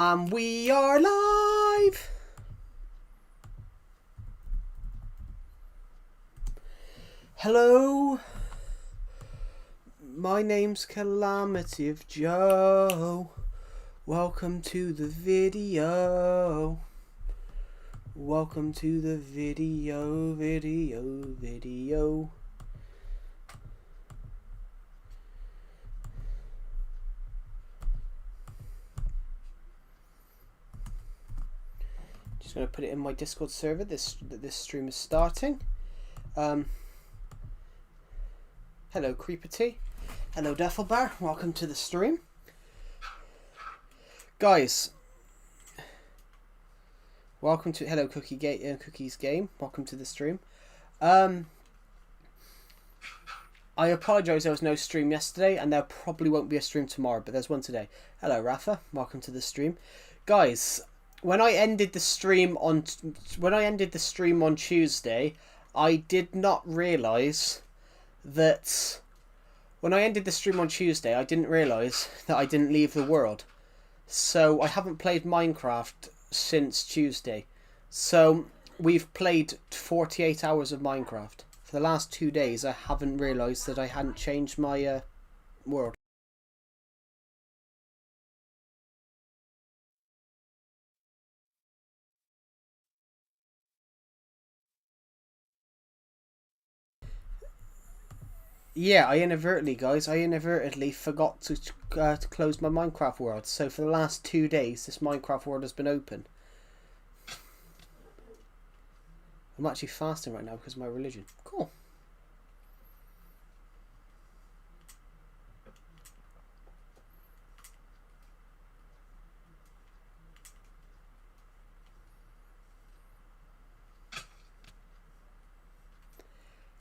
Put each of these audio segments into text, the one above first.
We are live! Hello, my name's Calamity of Joe. Welcome to the video. Welcome to the video. Just going to put it in my Discord server. This stream is starting. Hello, Creeper T. Hello, Deffelbar. Welcome to the stream, guys. Welcome to Cookie's Game. Welcome to the stream. I apologise there was no stream yesterday, and there probably won't be a stream tomorrow, but there's one today. Hello, Rafa. Welcome to the stream, guys. When I ended the stream on Tuesday, I did not realise that when I ended the stream on Tuesday, I didn't realise that I didn't leave the world. So I haven't played Minecraft since Tuesday. So we've played 48 hours of Minecraft. For the last 2 days, I haven't realised that I hadn't changed my world. Yeah, I inadvertently forgot to close my Minecraft world. So for the last 2 days, this Minecraft world has been open. I'm actually fasting right now because of my religion. Cool.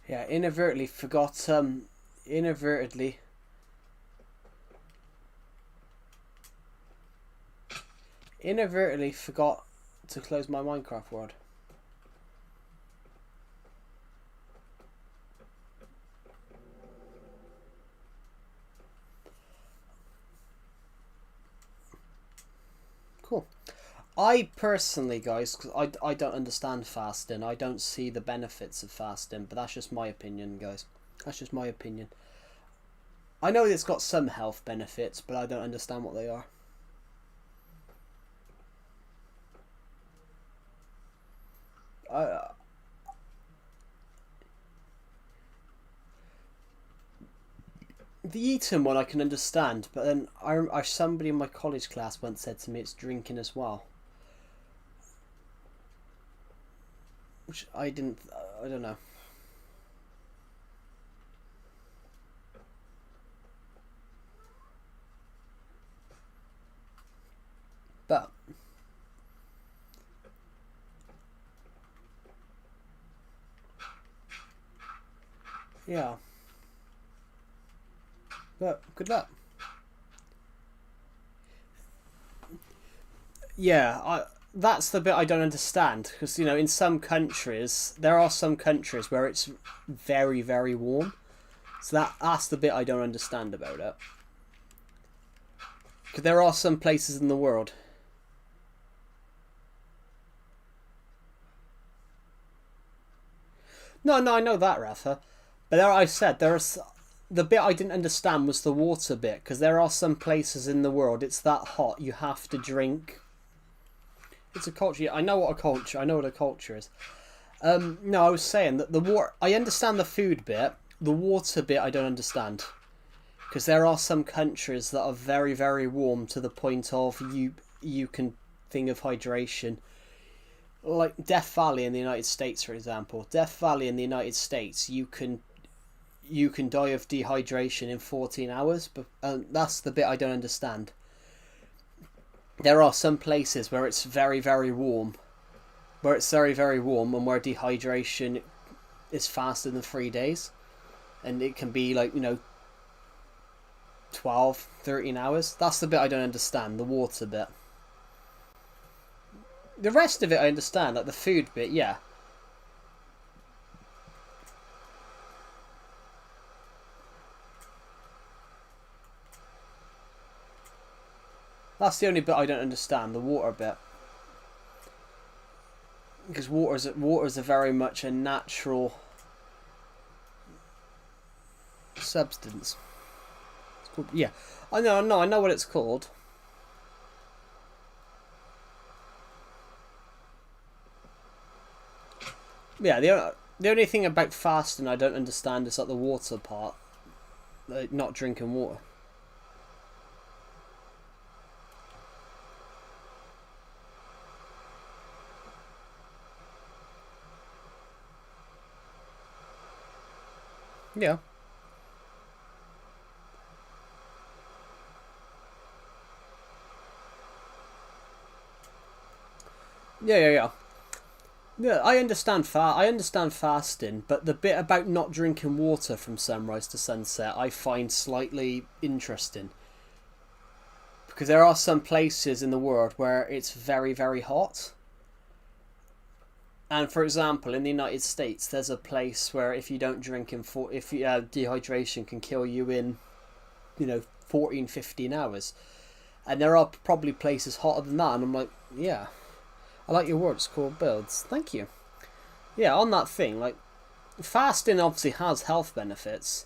Yeah, inadvertently forgot forgot to close my Minecraft world. Cool. I personally, guys, cause I don't understand fasting. I don't see the benefits of fasting, but that's just my opinion, guys. That's just my opinion. I know it's got some health benefits, but I don't understand what they are. The eating one I can understand, but then somebody in my college class once said to me it's drinking as well. Which I don't know. But yeah. But good luck. Yeah, that's the bit I don't understand, because, you know, in some countries, there are some countries where it's very, very warm. So that's the bit I don't understand about it. Because there are some places in the world. No, I know that, Rafa. But there, I said, the bit I didn't understand was the water bit, because there are some places in the world it's that hot you have to drink. It's a culture. I know what a culture is. No, I was saying that the water. I understand the food bit. The water bit I don't understand, because there are some countries that are very, very warm to the point of you can think of hydration. Like Death Valley in the United States, for example. Death Valley in the United States, you can die of dehydration in 14 hours, but that's the bit I don't understand. There are some places where it's very, very warm, and where dehydration is faster than 3 days, and it can be like, you know, 12, 13 hours. That's the bit I don't understand, the water bit. The rest of it I understand, like the food bit, yeah. That's the only bit I don't understand, the water bit. Because water's a very much a natural substance. It's called, yeah, I know what it's called. Yeah, the only thing about fasting I don't understand is like the water part, like not drinking water. Yeah. Yeah. Yeah, I understand fasting, but the bit about not drinking water from sunrise to sunset I find slightly interesting. Because there are some places in the world where it's very, very hot. And for example, in the United States, there's a place where if you don't drink if you, dehydration can kill you in, 14, 15 hours. And there are probably places hotter than that, and I'm like, yeah. I like your words, cool builds. Thank you. Yeah, on that thing, like, fasting obviously has health benefits.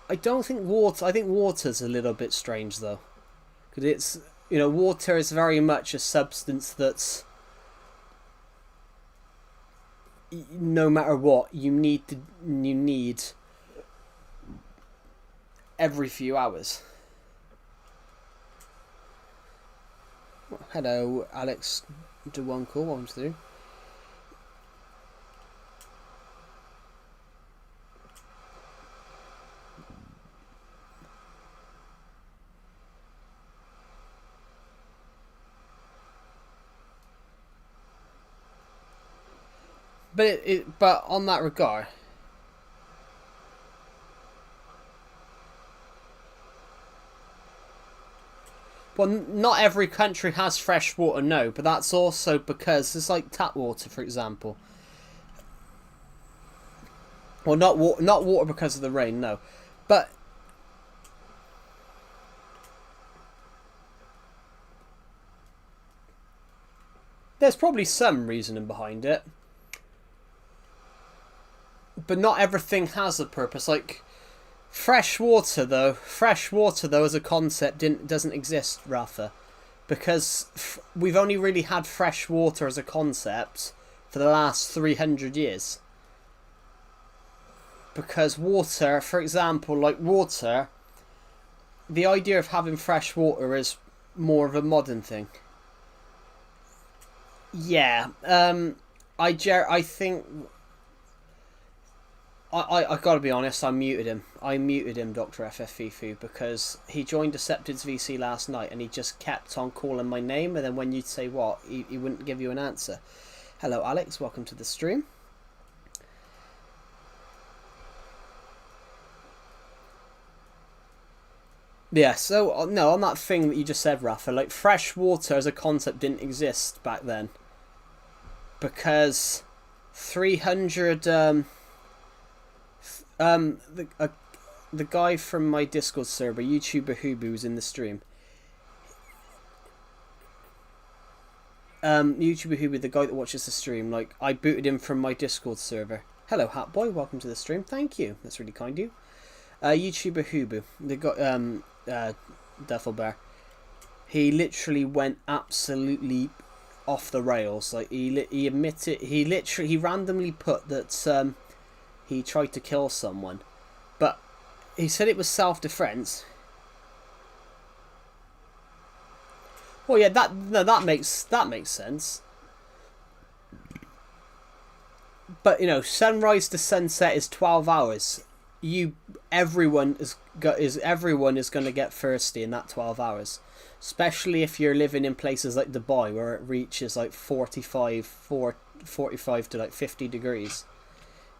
I think water's a little bit strange, though. Because it's, water is very much a substance that's, no matter what, you need every few hours. Hello, Alex DeWonko, welcome to do. But on that regard, well, not every country has fresh water, no, but that's also because it's like tap water, for example. Well, not water because of the rain, no, but there's probably some reasoning behind it. But not everything has a purpose. Like fresh water, though as a concept doesn't exist, Rafa, because we've only really had fresh water as a concept for the last 300 years. Because water, for example, the idea of having fresh water is more of a modern thing. Yeah, I think. I gotta be honest, I muted him, Dr. FFFU, because he joined Deceptives VC last night and he just kept on calling my name, and then when you'd say what, he wouldn't give you an answer. Hello, Alex, welcome to the stream. Yeah, so, no, on that thing that you just said, Rafa, like, fresh water as a concept didn't exist back then. Because 300, the guy from my Discord server, YouTuber Hubu, was in the stream. YouTuber Hubu, the guy that watches the stream, like, I booted him from my Discord server. Hello, Hatboy, welcome to the stream. Thank you, that's really kind of you. YouTuber Hubu, the guy, Duffel Bear. He literally went absolutely off the rails. Like he admitted, he randomly put that he tried to kill someone, but he said it was self-defense. Well, yeah, that makes sense. But sunrise to sunset is 12 hours. Everyone is going to get thirsty in that 12 hours, especially if you're living in places like Dubai where it reaches like 45 to like 50 degrees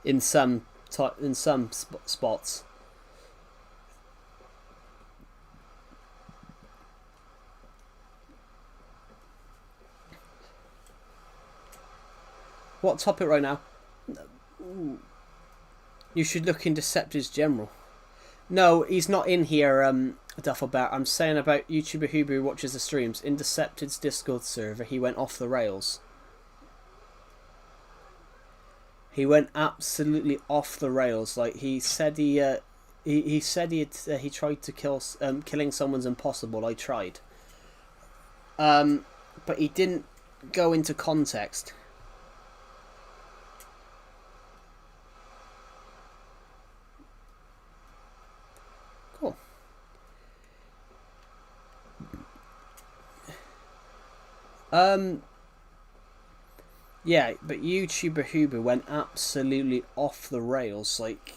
in some spots. What topic right now? You should look in Deceptors General. No, he's not in here, Duffelbert. I'm saying about YouTuber who watches the streams. In Decepted's Discord server, he went off the rails. He went absolutely off the rails. Like, he said he said he tried to killing someone's impossible. I tried. But he didn't go into context. Cool. Yeah, but YouTuber Huber went absolutely off the rails. Like,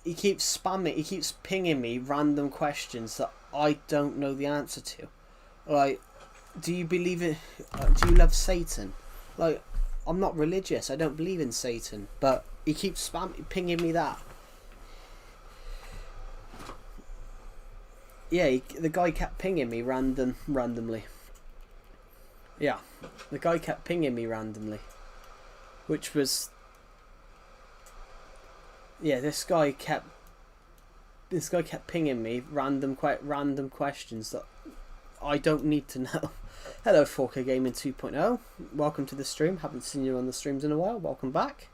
he keeps spamming, he keeps pinging me random questions that I don't know the answer to. Like, do you believe in? Do you love Satan? Like, I'm not religious. I don't believe in Satan, but he keeps pinging me that. Yeah, the guy kept pinging me randomly. Yeah, the guy kept pinging me randomly, which was, yeah, this guy kept pinging me random questions that I don't need to know. Hello, 4K Gaming 2.0. Welcome to the stream. Haven't seen you on the streams in a while. Welcome back.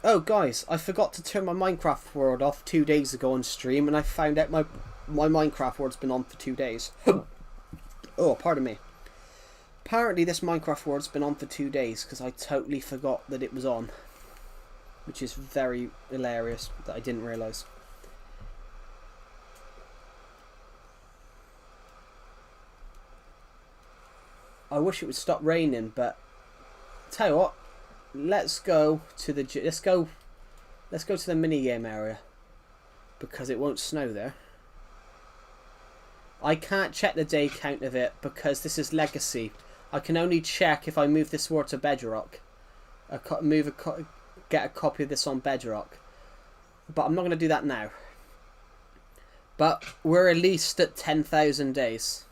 Oh, guys, I forgot to turn my Minecraft world off 2 days ago on stream, and I found out my Minecraft world's been on for 2 days. Oh, pardon me. Apparently this Minecraft world's been on for 2 days because I totally forgot that it was on. Which is very hilarious that I didn't realise. I wish it would stop raining, but tell you what, let's go to the mini game area because it won't snow there. I can't check the day count of it because this is Legacy. I can only check if I move this world to Bedrock. Get a copy of this on Bedrock. But I'm not going to do that now. But we're at least at 10,000 days.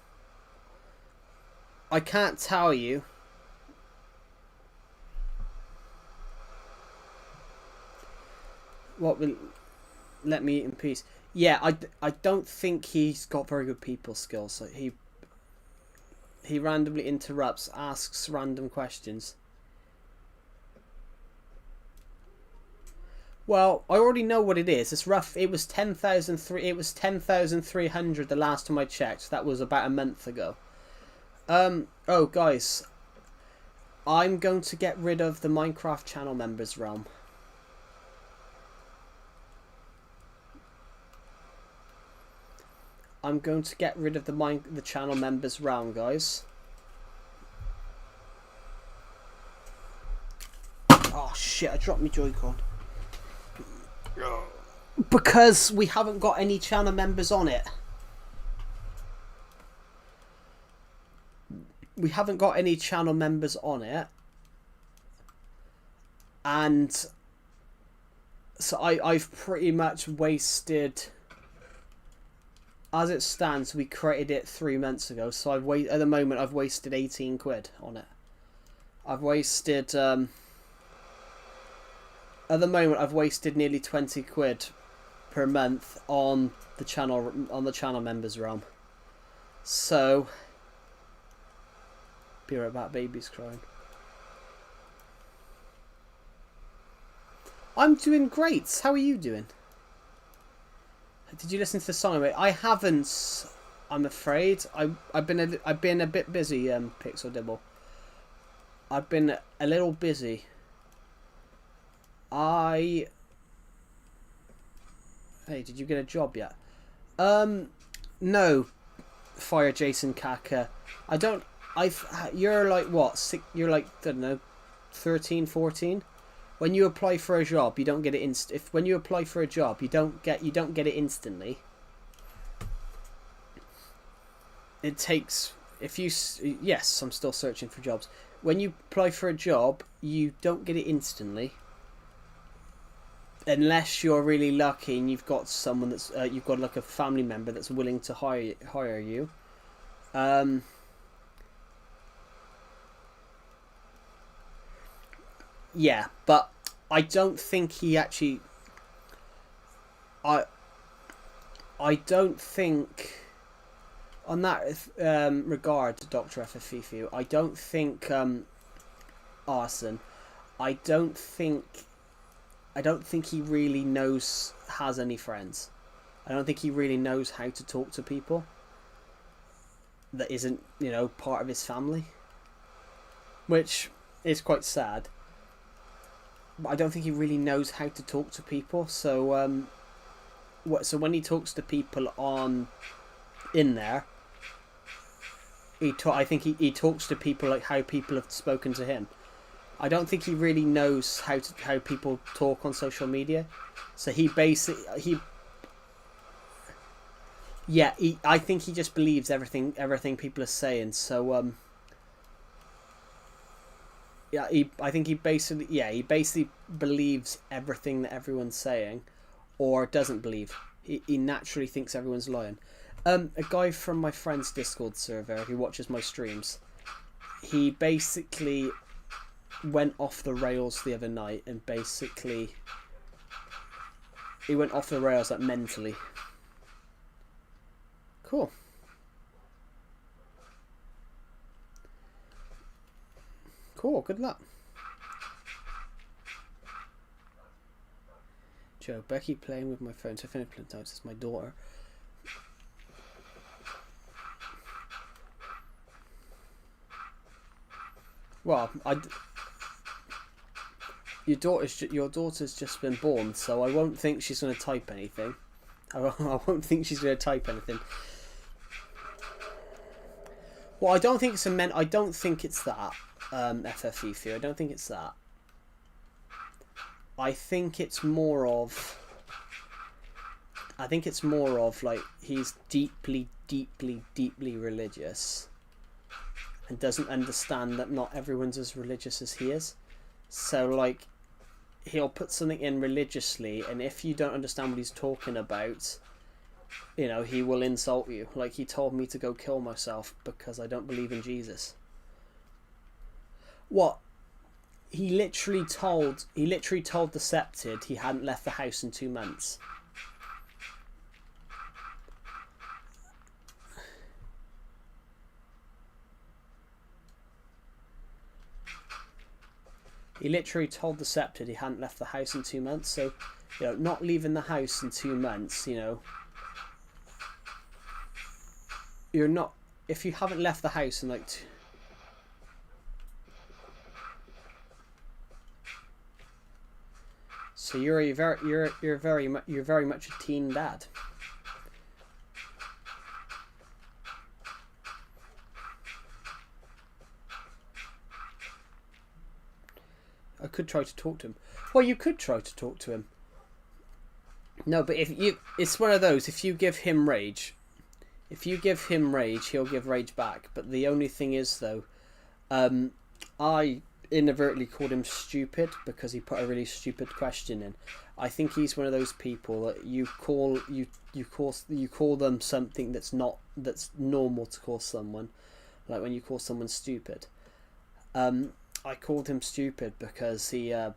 I can't tell you. What will let me eat in peace? Yeah, I don't think he's got very good people skills. So he randomly interrupts, asks random questions. Well, I already know what it is. It's rough. It was 10,300 the last time I checked. That was about a month ago. Oh, guys, I'm going to get rid of the Minecraft channel members realm. I'm going to get rid of the channel members realm, guys. Oh shit! I dropped my Joy-Con. Because we haven't got any channel members on it. We haven't got any channel members on it. And so I've pretty much wasted... As it stands, we created it 3 months ago, so at the moment I've wasted 18 quid on it. I've wasted at the moment I've wasted nearly 20 quid per month on the channel members realm. So be right back, baby's crying. I'm doing great. How are you doing? Did you listen to the song? I haven't. I'm afraid. I've been a bit busy. Pixel Dibble. I've been a little busy. Hey, did you get a job yet? No. Fire Jason Kaka. I don't. You're like what? You're like, I don't know, 13, 14. When you apply for a job, you don't get it when you apply for a job, you don't get it instantly. It takes yes, I'm still searching for jobs. When you apply for a job, you don't get it instantly. Unless you're really lucky and you've got someone that's you've got like a family member that's willing to hire you. Yeah, but I don't think he actually... I I don't think on that regard, Doctor FFFU, I don't think arson. I don't think he really has any friends. I don't think he really knows how to talk to people that isn't, part of his family, which is quite sad. But I don't think he really knows how to talk to people. So, so when he talks to people in there, I think he talks to people like how people have spoken to him. I don't think he really knows how people talk on social media. So I think he just believes everything people are saying. So I think he basically believes everything that everyone's saying, or doesn't believe. He naturally thinks everyone's lying. A guy from my friend's Discord server who watches my streams, he basically went off the rails the other night, and basically he went off the rails like mentally. Cool. Cool, good luck. Joe, Becky playing with my phone. So Finiplant notes it's my daughter. Well, your daughter's just been born, so I won't think she's going to type anything. I won't think she's going to type anything. Well, I don't think it's I don't think it's that. FFEF. I don't think it's that. I think it's more of like he's deeply, deeply, deeply religious, and doesn't understand that not everyone's as religious as he is. So like, he'll put something in religiously, and if you don't understand what he's talking about, he will insult you. Like, he told me to go kill myself because I don't believe in Jesus. What? He literally told Decepted he hadn't left the house in 2 months. He literally told Decepted he hadn't left the house in 2 months. So, not leaving the house in 2 months, you're not, if you haven't left the house in like so you're very much a teen dad. I could try to talk to him. Well, you could try to talk to him. No, but it's one of those. If you give him rage, he'll give rage back. But the only thing is, though, I inadvertently called him stupid because he put a really stupid question in. I think he's one of those people that you call them something that's normal to call someone, like when you call someone stupid. I called him stupid because I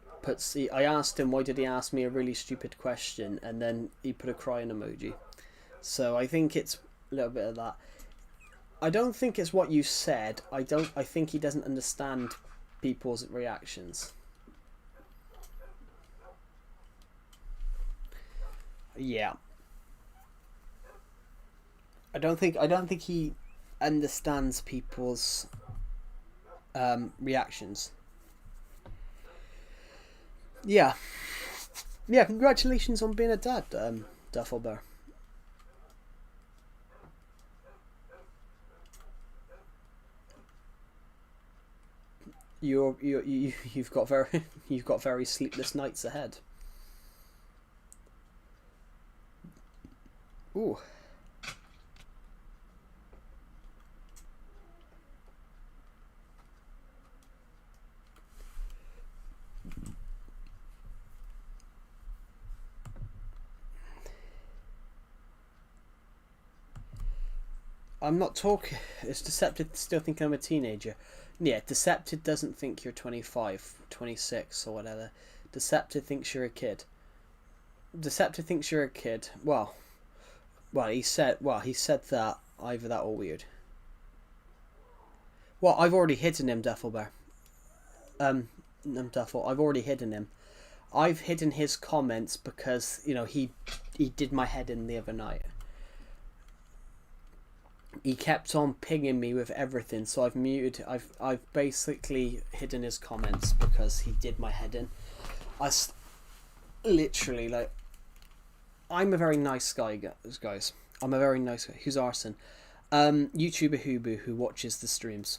asked him why did he ask me a really stupid question, and then he put a crying emoji. So I think it's a little bit of that. I don't think it's what you said. I think he doesn't understand people's reactions. Yeah. I don't think he understands people's reactions. Yeah. Yeah, congratulations on being a dad, Duffelbear. You've got very sleepless nights ahead. Ooh. I'm not talking. It's Decepted still thinking I'm a teenager. Yeah, Decepted doesn't think you're 25, 26 or whatever. Decepted thinks you're a kid. Deceptive thinks you're a kid. Well, he said that either that or weird. Well, I've already hidden him, Duffelbear. Duffel. I've already hidden him. I've hidden his comments because he did my head in the other night. He kept on pinging me with everything, so I've muted. I've basically hidden his comments because he did my head in. Literally, like, I'm a very nice guy, guys. I'm a very nice guy. Who's Arson? YouTuber Hubu, who watches the streams.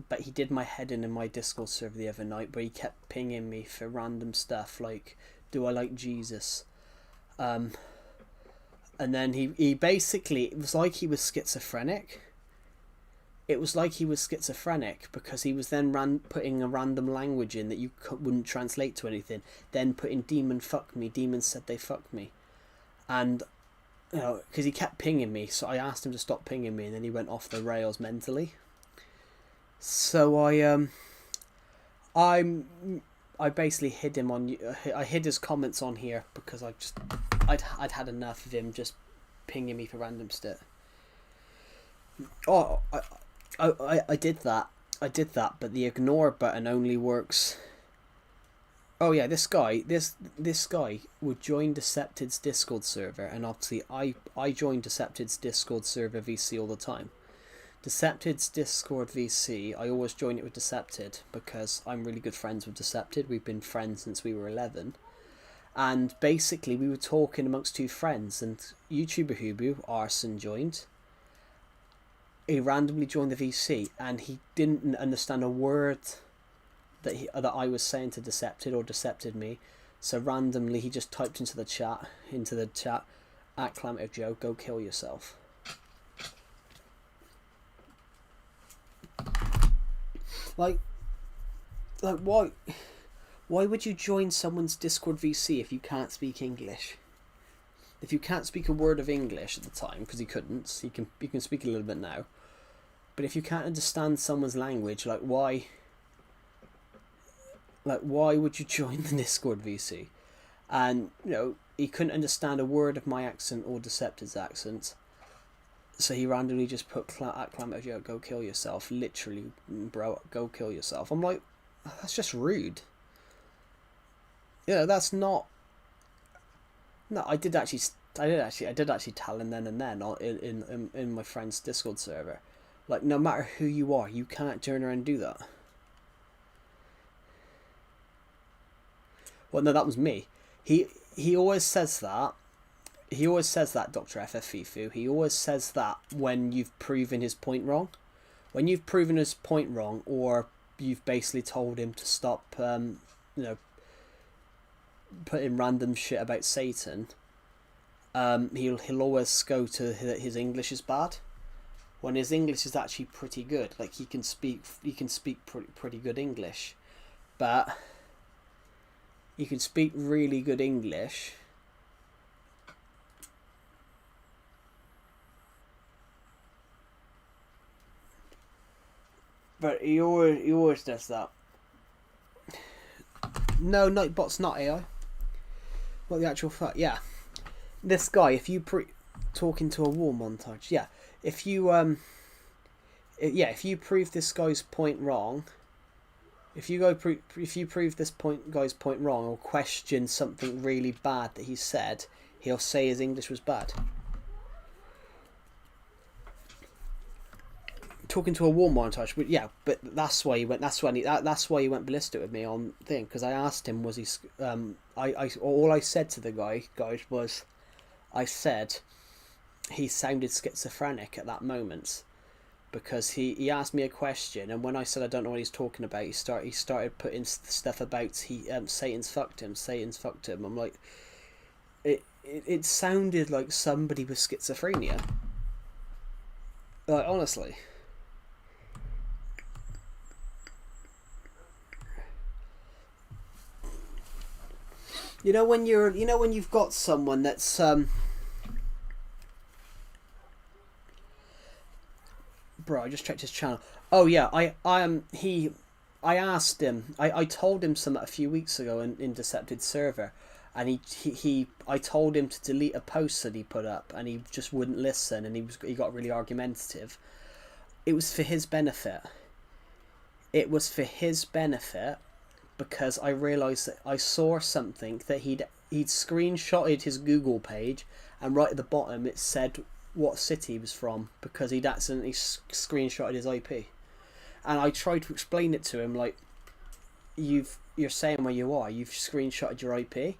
But he did my head in my Discord server the other night, where he kept pinging me for random stuff like, do I like Jesus? And then he basically, it was like he was schizophrenic. It was like he was schizophrenic because he was then putting a random language in that you wouldn't translate to anything. Then putting demon fuck me, demons said they fuck me. And, because he kept pinging me, so I asked him to stop pinging me, and then he went off the rails mentally. So I basically hid him on. I hid his comments on here because I'd had enough of him just pinging me for random shit. Oh, I did that. But the ignore button only works. Oh yeah, this guy would join Decepted's Discord server, and obviously I join Decepted's Discord server VC all the time. Decepted's Discord VC, I always join it with Decepted because I'm really good friends with Decepted. We've been friends since we were 11. And basically we were talking amongst two friends, and YouTuber Hubu, Arson, joined. He randomly joined the VC and he didn't understand a word that I was saying to Decepted or Decepted me. So randomly he just typed into the chat, @Clammative Joe, go kill yourself. Like why would you join someone's Discord VC if you can't speak English? If you can't speak a word of English at the time, because he couldn't, you can speak a little bit now. But if you can't understand someone's language, why would you join the Discord VC? And he couldn't understand a word of my accent or Decepted's accent. So he randomly just put @Clammative Joe, go kill yourself. Literally, bro, go kill yourself. I'm like, that's just rude. That's not. No, I did actually tell him then and then in my friend's Discord server, like, no matter who you are, you can't turn around and do that. Well, no, that was me. He always says that. He always says that, Dr. FFFIFU. He always says that when you've proven his point wrong. When you've proven his point wrong, or you've basically told him to stop, putting random shit about Satan, he'll always go to his English is bad, when his English is actually pretty good. Like, he can speak pretty good English, but you can speak really good English. But he always does that. No, Nightbot's not AI. What the actual fuck? Yeah, this guy. If you talking to a war montage, yeah. If you if you prove this guy's point wrong, if you prove this guy's point wrong, or question something really bad that he said, he'll say his English was bad. Talking to a war montage, but yeah, but that's why he went. That's why he went ballistic with me on thing, because I asked him, was he? All I said to the guys was, I said he sounded schizophrenic at that moment, because he asked me a question, and when I said I don't know what he's talking about, he started putting stuff about Satan's fucked him. I'm like, it sounded like somebody with schizophrenia. Like, honestly. When you've got someone that's bro, I just checked his channel. Oh yeah, I asked him. I told him something a few weeks ago in Decepted server, and I told him to delete a post that he put up, and he just wouldn't listen, and he got really argumentative. It was for his benefit. It was for his benefit, because I realised that I saw something that he'd screenshotted his Google page, and right at the bottom it said what city he was from, because he'd accidentally screenshotted his IP. And I tried to explain it to him, like, you're saying where you are, you've screenshotted your IP,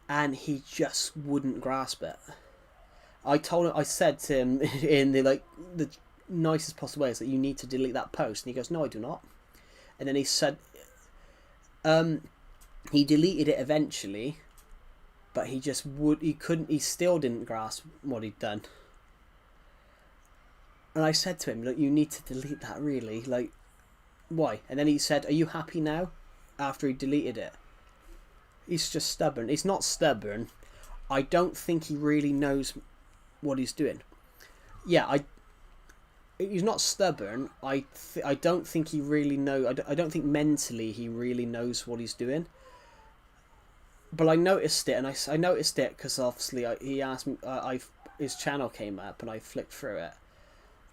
and he just wouldn't grasp it. I said to him in the nicest possible way, is that you need to delete that post, and he goes, no, I do not. And then he said, he deleted it eventually, but he still didn't grasp what he'd done. And I said to him, look, you need to delete that, really, like, why? And then he said, are you happy now? After he deleted it. He's just stubborn. He's not stubborn. I don't think he really knows what he's doing. Yeah, he's not stubborn. I don't think he really knows. I don't think mentally he really knows what he's doing. But I noticed it, and I noticed it because obviously he asked me. His channel came up, and I flicked through it.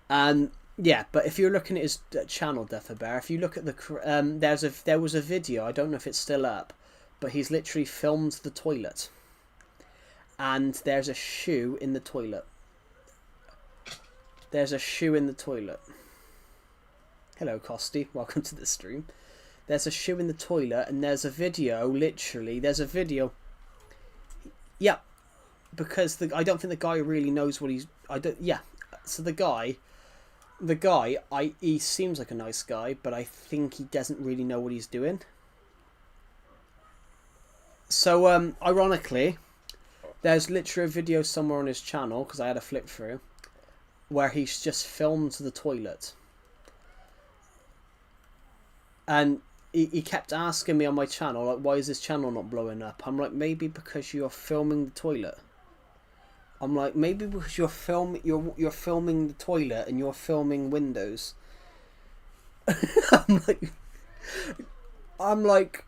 And yeah, but if you're looking at his channel, Defferbear, if you look at the there was a video. I don't know if it's still up, but he's literally filmed the toilet, and there's a shoe in the toilet. There's a shoe in the toilet. Hello, Costy. Welcome to the stream. There's a shoe in the toilet, and there's a video. Literally, there's a video. Yeah, because I don't think the guy really knows what he's. Yeah, so the guy, he seems like a nice guy, but I think he doesn't really know what he's doing. So, ironically, there's literally a video somewhere on his channel, because I had a flick through, where he's just filmed the toilet. And he kept asking me on my channel, like, why is this channel not blowing up? I'm like, maybe because you're filming the toilet. I'm like, maybe because you're filming the toilet and you're filming windows. I'm like,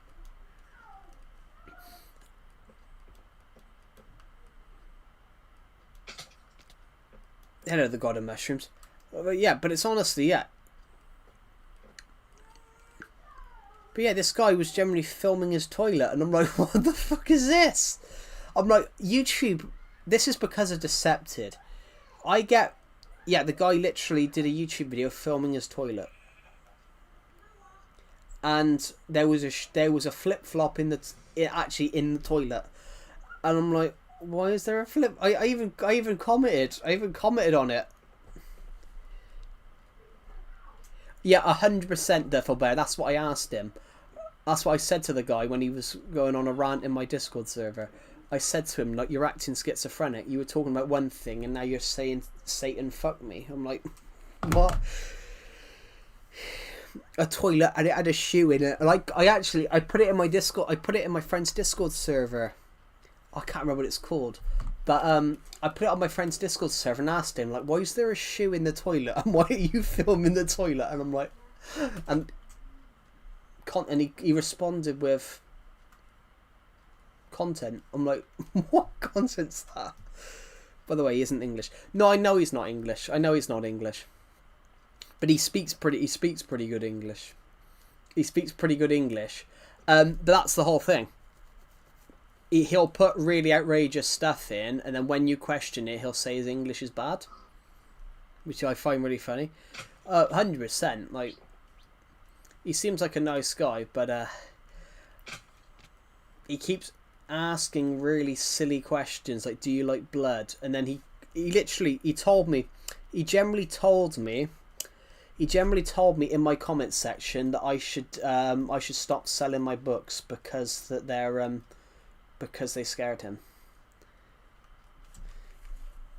hello, the god of mushrooms. But yeah, but it's honestly, yeah. But yeah, this guy was generally filming his toilet, and I'm like, what the fuck is this? I'm like, YouTube, this is because of Decepted. Yeah, the guy literally did a YouTube video filming his toilet. And there was a flip-flop in the toilet. And I'm like, why is there a flip? I even commented on it. Yeah, 100% Duffelbear. That's what I asked him. That's what I said to the guy when he was going on a rant in my Discord server. I said to him, like, you're acting schizophrenic. You were talking about one thing, and now you're saying Satan fuck me. I'm like, what? A toilet, and it had a shoe in it. Like, I put it in my Discord. I put it in my friend's Discord server. I can't remember what it's called. But I put it on my friend's Discord server and asked him, like, why is there a shoe in the toilet? And why are you filming the toilet? And I'm like, and he responded with content. I'm like, what content's that? By the way, he isn't English. No, I know he's not English. I know he's not English. But he speaks pretty good English. He speaks pretty good English. But that's the whole thing. He'll put really outrageous stuff in, and then when you question it, he'll say his English is bad, which I find really funny. 100%. Like, he seems like a nice guy, but he keeps asking really silly questions, like, do you like blood? And then he generally told me in my comment section that I should stop selling my books because they scared him.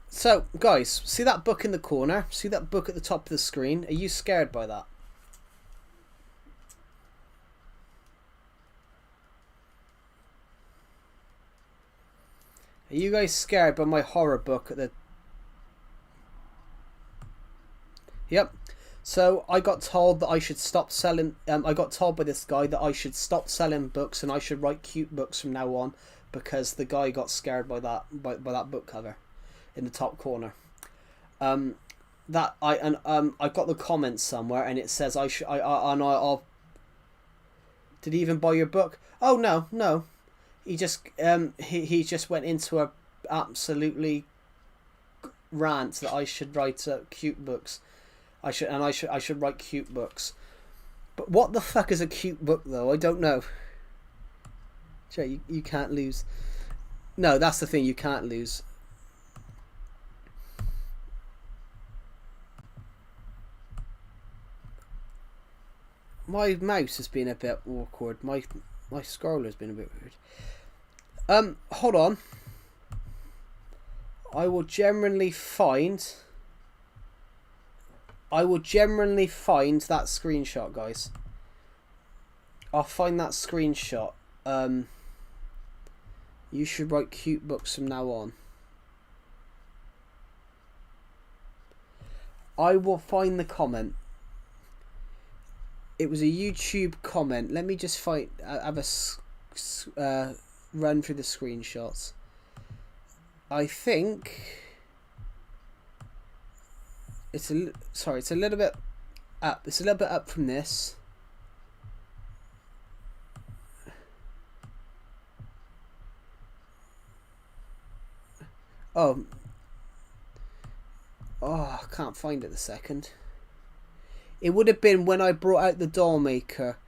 So, guys, see that book in the corner? See that book at the top of the screen? Are you scared by that? Are you guys scared by my horror book at the... Yep. So I got told that I should stop selling... I got told by this guy that I should stop selling books and I should write cute books from now on because the guy got scared by that book cover in the top corner. I got the comments somewhere, and it says I'll. Did he even buy your book? Oh no. He just he just went into a absolutely rant that I should write cute books. I should write cute books. But what the fuck is a cute book though? I don't know. Jay, you can't lose. No, that's the thing. You can't lose. My mouse has been a bit awkward. My scroller's been a bit weird. Hold on. I will generally find that screenshot, guys. I'll find that screenshot. You should write cute books from now on. I will find the comment. It was a YouTube comment. Let me just have a run through the screenshots. I think it's a little bit up. It's a little bit up from this. Oh, I can't find it. The second. It would have been when I brought out the doll maker.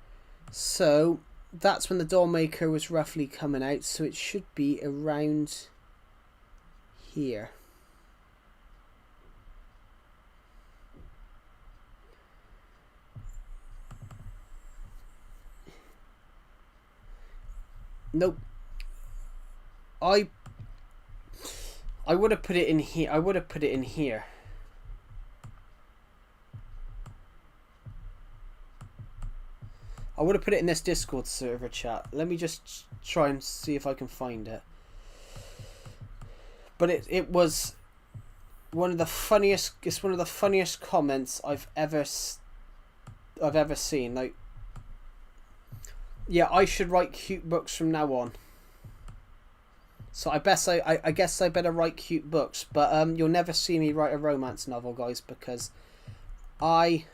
So that's when the doll maker was roughly coming out. So it should be around here. Nope. I would have put it in here. I would have put it in here. I would have put it in this Discord server chat. Let me just try and see if I can find it. But it was one of the funniest. It's one of the funniest comments I've ever seen. Like, yeah, I should write cute books from now on. So I guess I better write cute books. But you'll never see me write a romance novel, guys, because I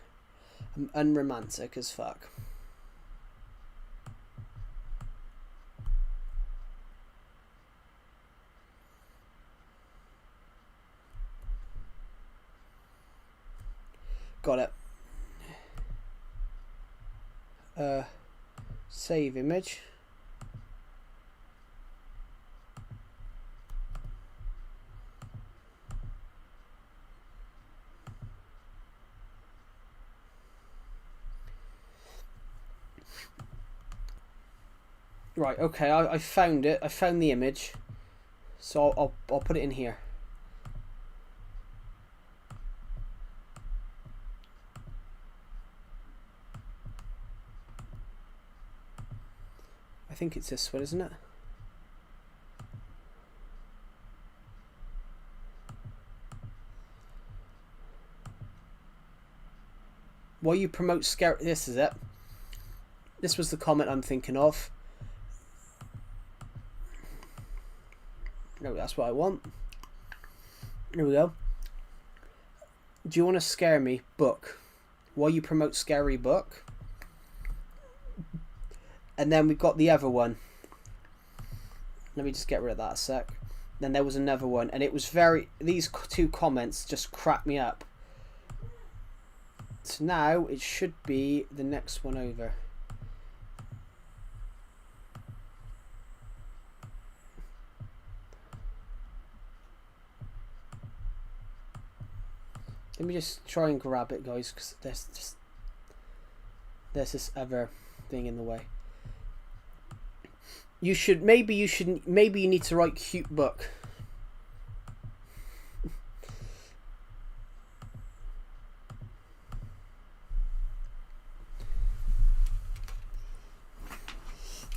am unromantic as fuck. Got it. Save image. Right, okay, I found it. I found the image. So I'll put it in here. I think it's this one, isn't it? Why you promote scare? This is it. This was the comment I'm thinking of. No, that's what I want. Here we go. Do you want to scare me? Book. Why you promote scary book? And then we've got the other one. Let me just get rid of that a sec. Then there was another one, and it was these two comments just cracked me up. So now it should be the next one over. Let me just try and grab it, guys, because there's this other thing in the way. Maybe you need to write cute book.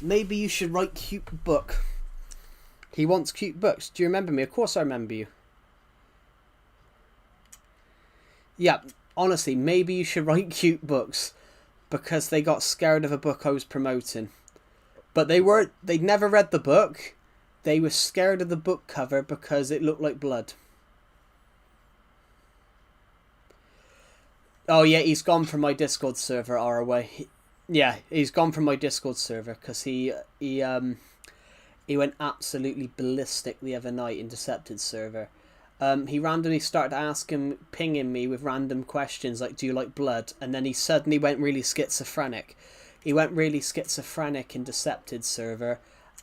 Maybe you should write cute book. He wants cute books. Do you remember me? Of course I remember you. Yeah, honestly, maybe you should write cute books because they got scared of a book I was promoting. But they'd never read the book. They were scared of the book cover because it looked like blood. Oh yeah, he's gone from my Discord server, ROA. Yeah, he's gone from my Discord server because he went absolutely ballistic the other night in Decepted server. He randomly started pinging me with random questions like, do you like blood? And then he suddenly went really schizophrenic. He went really schizophrenic in Decepted server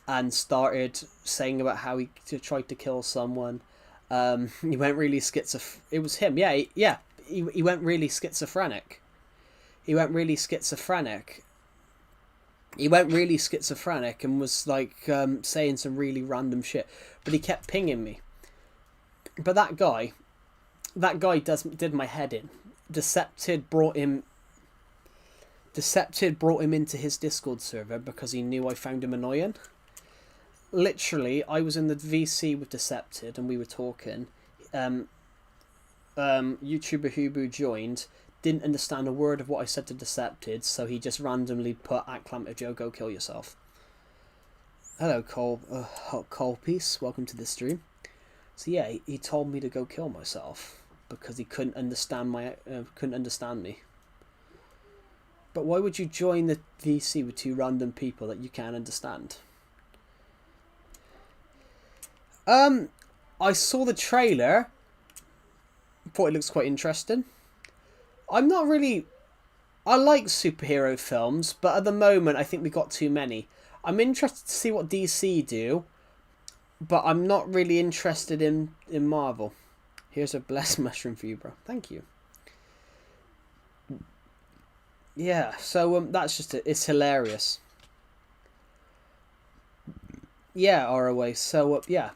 and started saying about how he tried to kill someone. He went really schizophrenic. It was him, yeah, he went really schizophrenic. He went really schizophrenic. He went really schizophrenic and was like saying some really random shit. But he kept pinging me. But that guy did my head in. Decepted brought him into his Discord server because he knew I found him annoying. Literally, I was in the VC with Decepted and we were talking. YouTuber Hubu joined, didn't understand a word of what I said to Decepted, so he just randomly put at Clamp of Joe, go kill yourself. Hello, Cole Peace, welcome to the stream. So yeah, he told me to go kill myself because he couldn't understand me. But why would you join the VC with two random people that you can't understand? I saw the trailer. Thought it looks quite interesting. I like superhero films, but at the moment I think we got too many. I'm interested to see what DC do, but I'm not really interested in Marvel. Here's a blessed mushroom for you, bro. Thank you. Yeah, so that's just it. It's hilarious. Yeah, ROA. So yeah,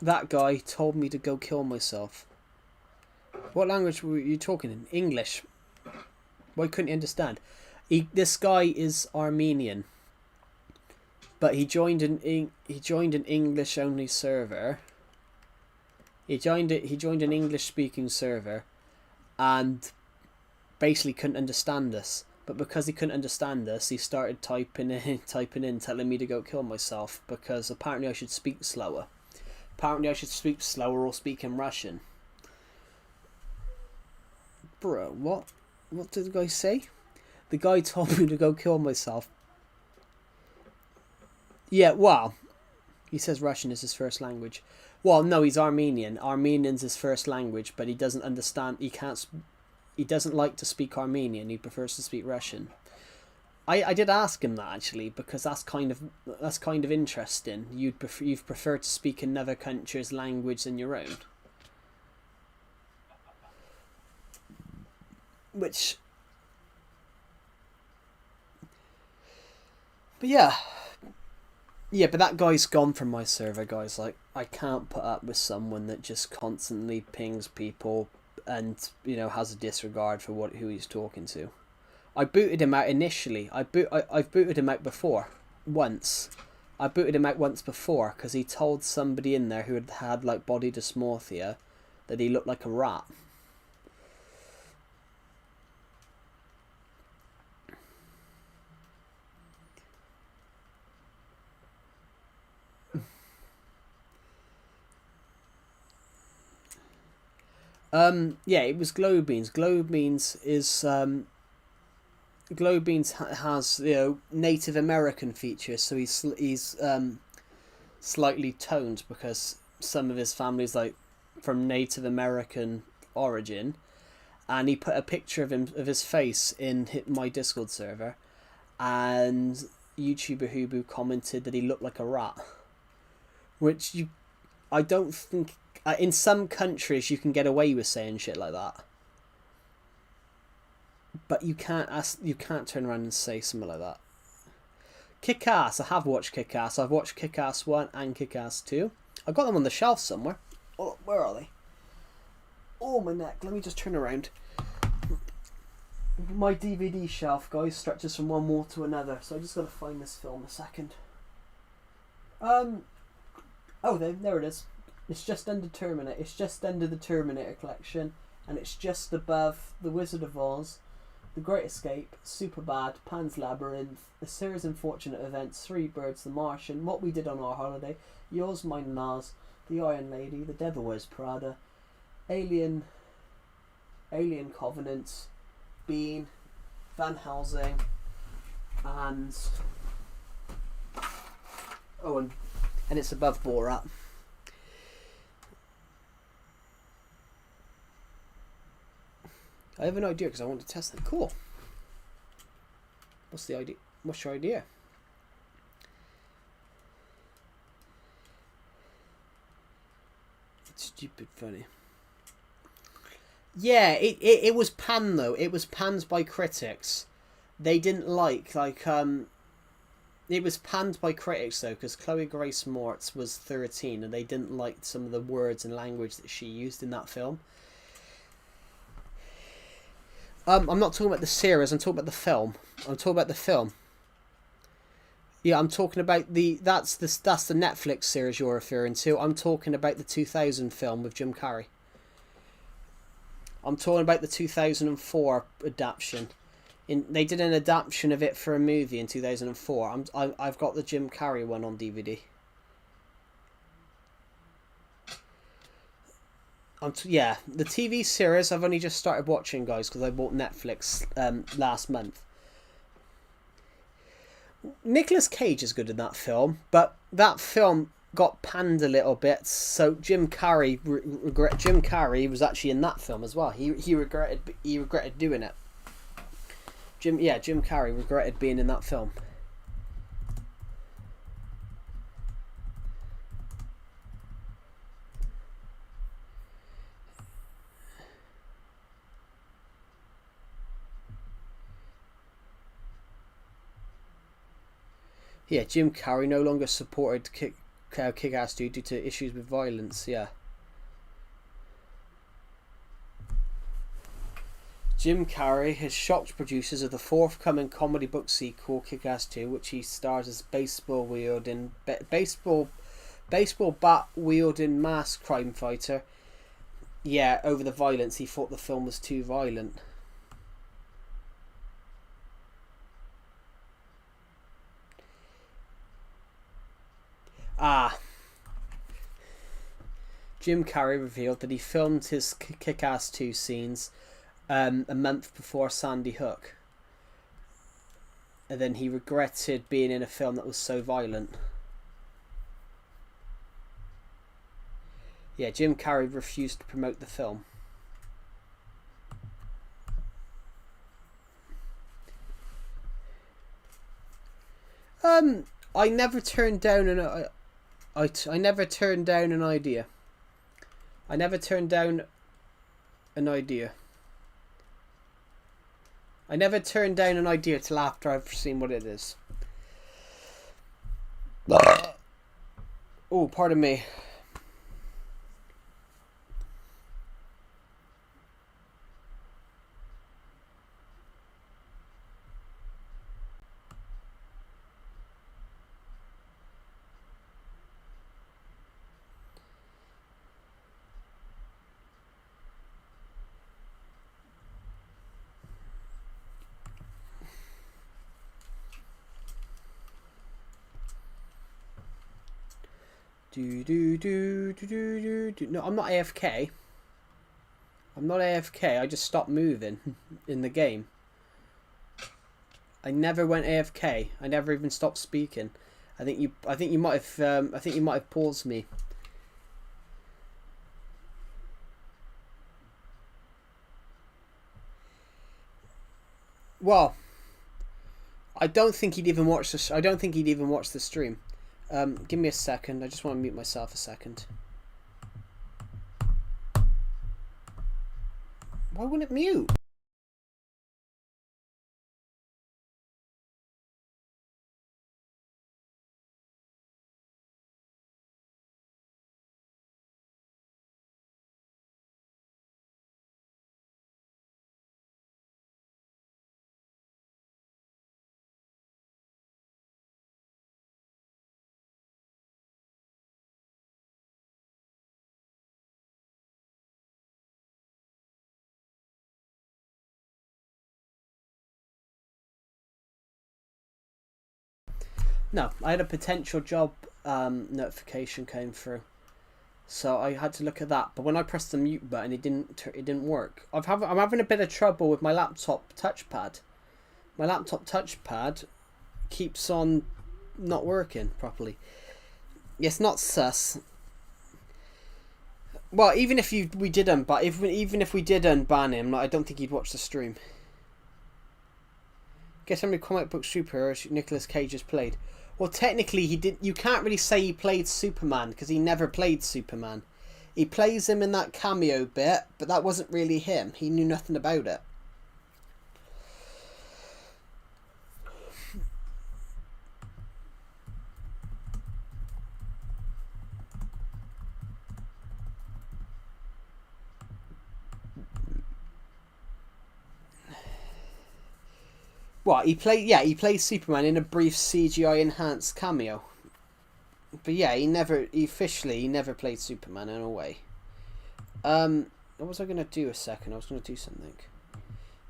that guy told me to go kill myself. What language were you talking in? English. Why couldn't you understand? This guy is Armenian, but he joined an English only server. He joined an English speaking server, and basically couldn't understand us. But because he couldn't understand us, he started typing in, telling me to go kill myself because apparently I should speak slower. Apparently I should speak slower or speak in Russian. Bro, what? What did the guy say? The guy told me to go kill myself. Yeah, well, he says Russian is his first language. Well, no, he's Armenian. Armenian's his first language, but he doesn't understand. He doesn't like to speak Armenian. He prefers to speak Russian. I did ask him that actually because that's kind of interesting. You'd prefer to speak another country's language than your own. Which, but yeah, but that guy's gone from my server, guys. Like, I can't put up with someone that just constantly pings people and, you know, has a disregard for who he's talking to. I booted him out initially. I've booted him out before, once. I booted him out once before because he told somebody in there who had like body dysmorphia that he looked like a rat. Yeah, it was Glowbeans. Glowbeans has, you know, Native American features, so he's slightly toned because some of his family's like from Native American origin, and he put a picture of his face in my Discord server, and YouTuber Hubu commented that he looked like a rat, which I don't think. In some countries, you can get away with saying shit like that, but you can't turn around and say something like that. Kick-Ass, I have watched Kick-Ass. I've watched Kick-Ass 1 and Kick-Ass 2. I've got them on the shelf somewhere. Oh, where are they? Oh, my neck. Let me just turn around. My DVD shelf, guys, stretches from one wall to another, so I just gotta find this film a second. Oh, there it is. It's just under Terminator. It's just under the Terminator collection, and it's just above the Wizard of Oz, The Great Escape, Superbad, Pan's Labyrinth, A Series of Unfortunate Events, Three Birds, The Martian, What We Did on Our Holiday, Yours, Mine and Ours, The Iron Lady, The Devil Wears Prada, Alien Covenant, Bean, Van Helsing, and and it's above Borat. I have an idea because I want to test them. Cool. What's the idea? What's your idea? It's stupid funny. Yeah, it was panned though. It was panned by critics. They didn't like it was panned by critics though, because Chloe Grace Moretz was 13 and they didn't like some of the words and language that she used in that film. I'm not talking about the series, I'm talking about the film. Yeah, I'm talking about that's the Netflix series you're referring to. I'm talking about the 2000 film with Jim Carrey. I'm talking about the 2004 adaptation. They did an adaptation of it for a movie in 2004. I've got the Jim Carrey one on DVD. Yeah, the TV series I've only just started watching, guys, because I bought Netflix last month. Nicolas Cage is good in that film, but that film got panned a little bit. So Jim Carrey was actually in that film as well. He regretted doing it. Jim Carrey regretted being in that film. Yeah, Jim Carrey no longer supported Kick-Ass 2 due to issues with violence, yeah. Jim Carrey has shocked producers of the forthcoming comic book sequel, Kick-Ass 2, which he stars as baseball bat wielding masked crime fighter. Yeah, over the violence. He thought the film was too violent. Jim Carrey revealed that he filmed his Kick-Ass 2 scenes a month before Sandy Hook. And then he regretted being in a film that was so violent. Yeah, Jim Carrey refused to promote the film. I never turned down I never turned down an idea. I never turned down an idea. I never turned down an idea till after I've seen what it is. Oh, pardon me. No, I'm not AFK. I'm not AFK. I just stopped moving in the game. I never went AFK. I never even stopped speaking. I think you might have paused me. Well, I don't think he'd even watch this. I don't think he'd even watch the stream. Give me a second. I just want to mute myself a second. Why wouldn't it mute? No, I had a potential job notification came through, so I had to look at that. But when I pressed the mute button, it didn't work. I'm having a bit of trouble with my laptop touchpad. My laptop touchpad keeps on not working properly. It's not sus. Well, even if we did even if we did unban him, like, I don't think he'd watch the stream. Guess how many comic book superheroes Nicolas Cage has played? Well, technically he did. You can't really say he played Superman because he never played Superman. He plays him in that cameo bit, but that wasn't really him. He knew nothing about it. What, he plays Superman in a brief CGI enhanced cameo. But yeah, he never played Superman in a way. What was I gonna do a second? I was gonna do something.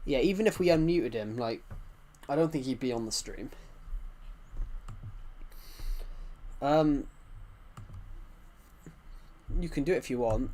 Yeah, even if we unmuted him, like, I don't think he'd be on the stream. You can do it if you want.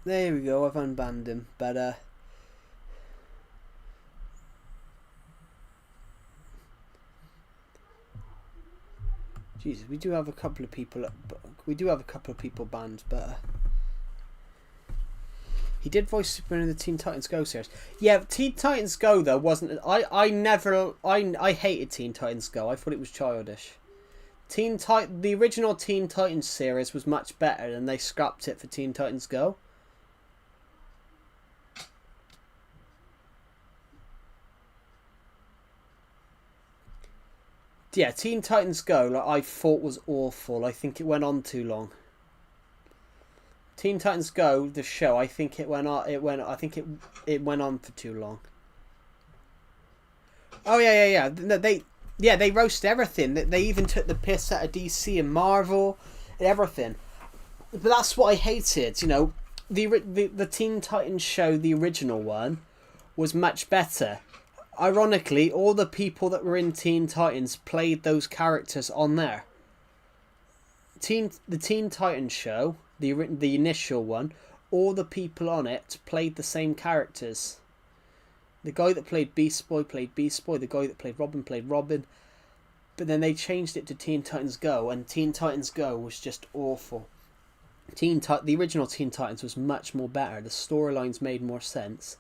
There we go, I've unbanned him, but Jesus, we do have a couple of people banned, but he did voice Superman in the Teen Titans Go series. Yeah, Teen Titans Go though wasn't. I hated Teen Titans Go. I thought it was childish. The original Teen Titans series was much better, and they scrapped it for Teen Titans Go. Yeah, Teen Titans Go, like, I thought was awful. I think it went on too long. Teen Titans Go, the show, I think it went on. It went on for too long. Oh yeah. They roast everything. They even took the piss out of DC and Marvel and everything. But that's what I hated. You know, the Teen Titans show, the original one, was much better. Ironically, all the people that were in Teen Titans played those characters on there. The Teen Titans show, the initial one, all the people on it played the same characters. The guy that played Beast Boy played Beast Boy. The guy that played Robin. But then they changed it to Teen Titans Go, and Teen Titans Go was just awful. The original Teen Titans was much more better. The storylines made more sense.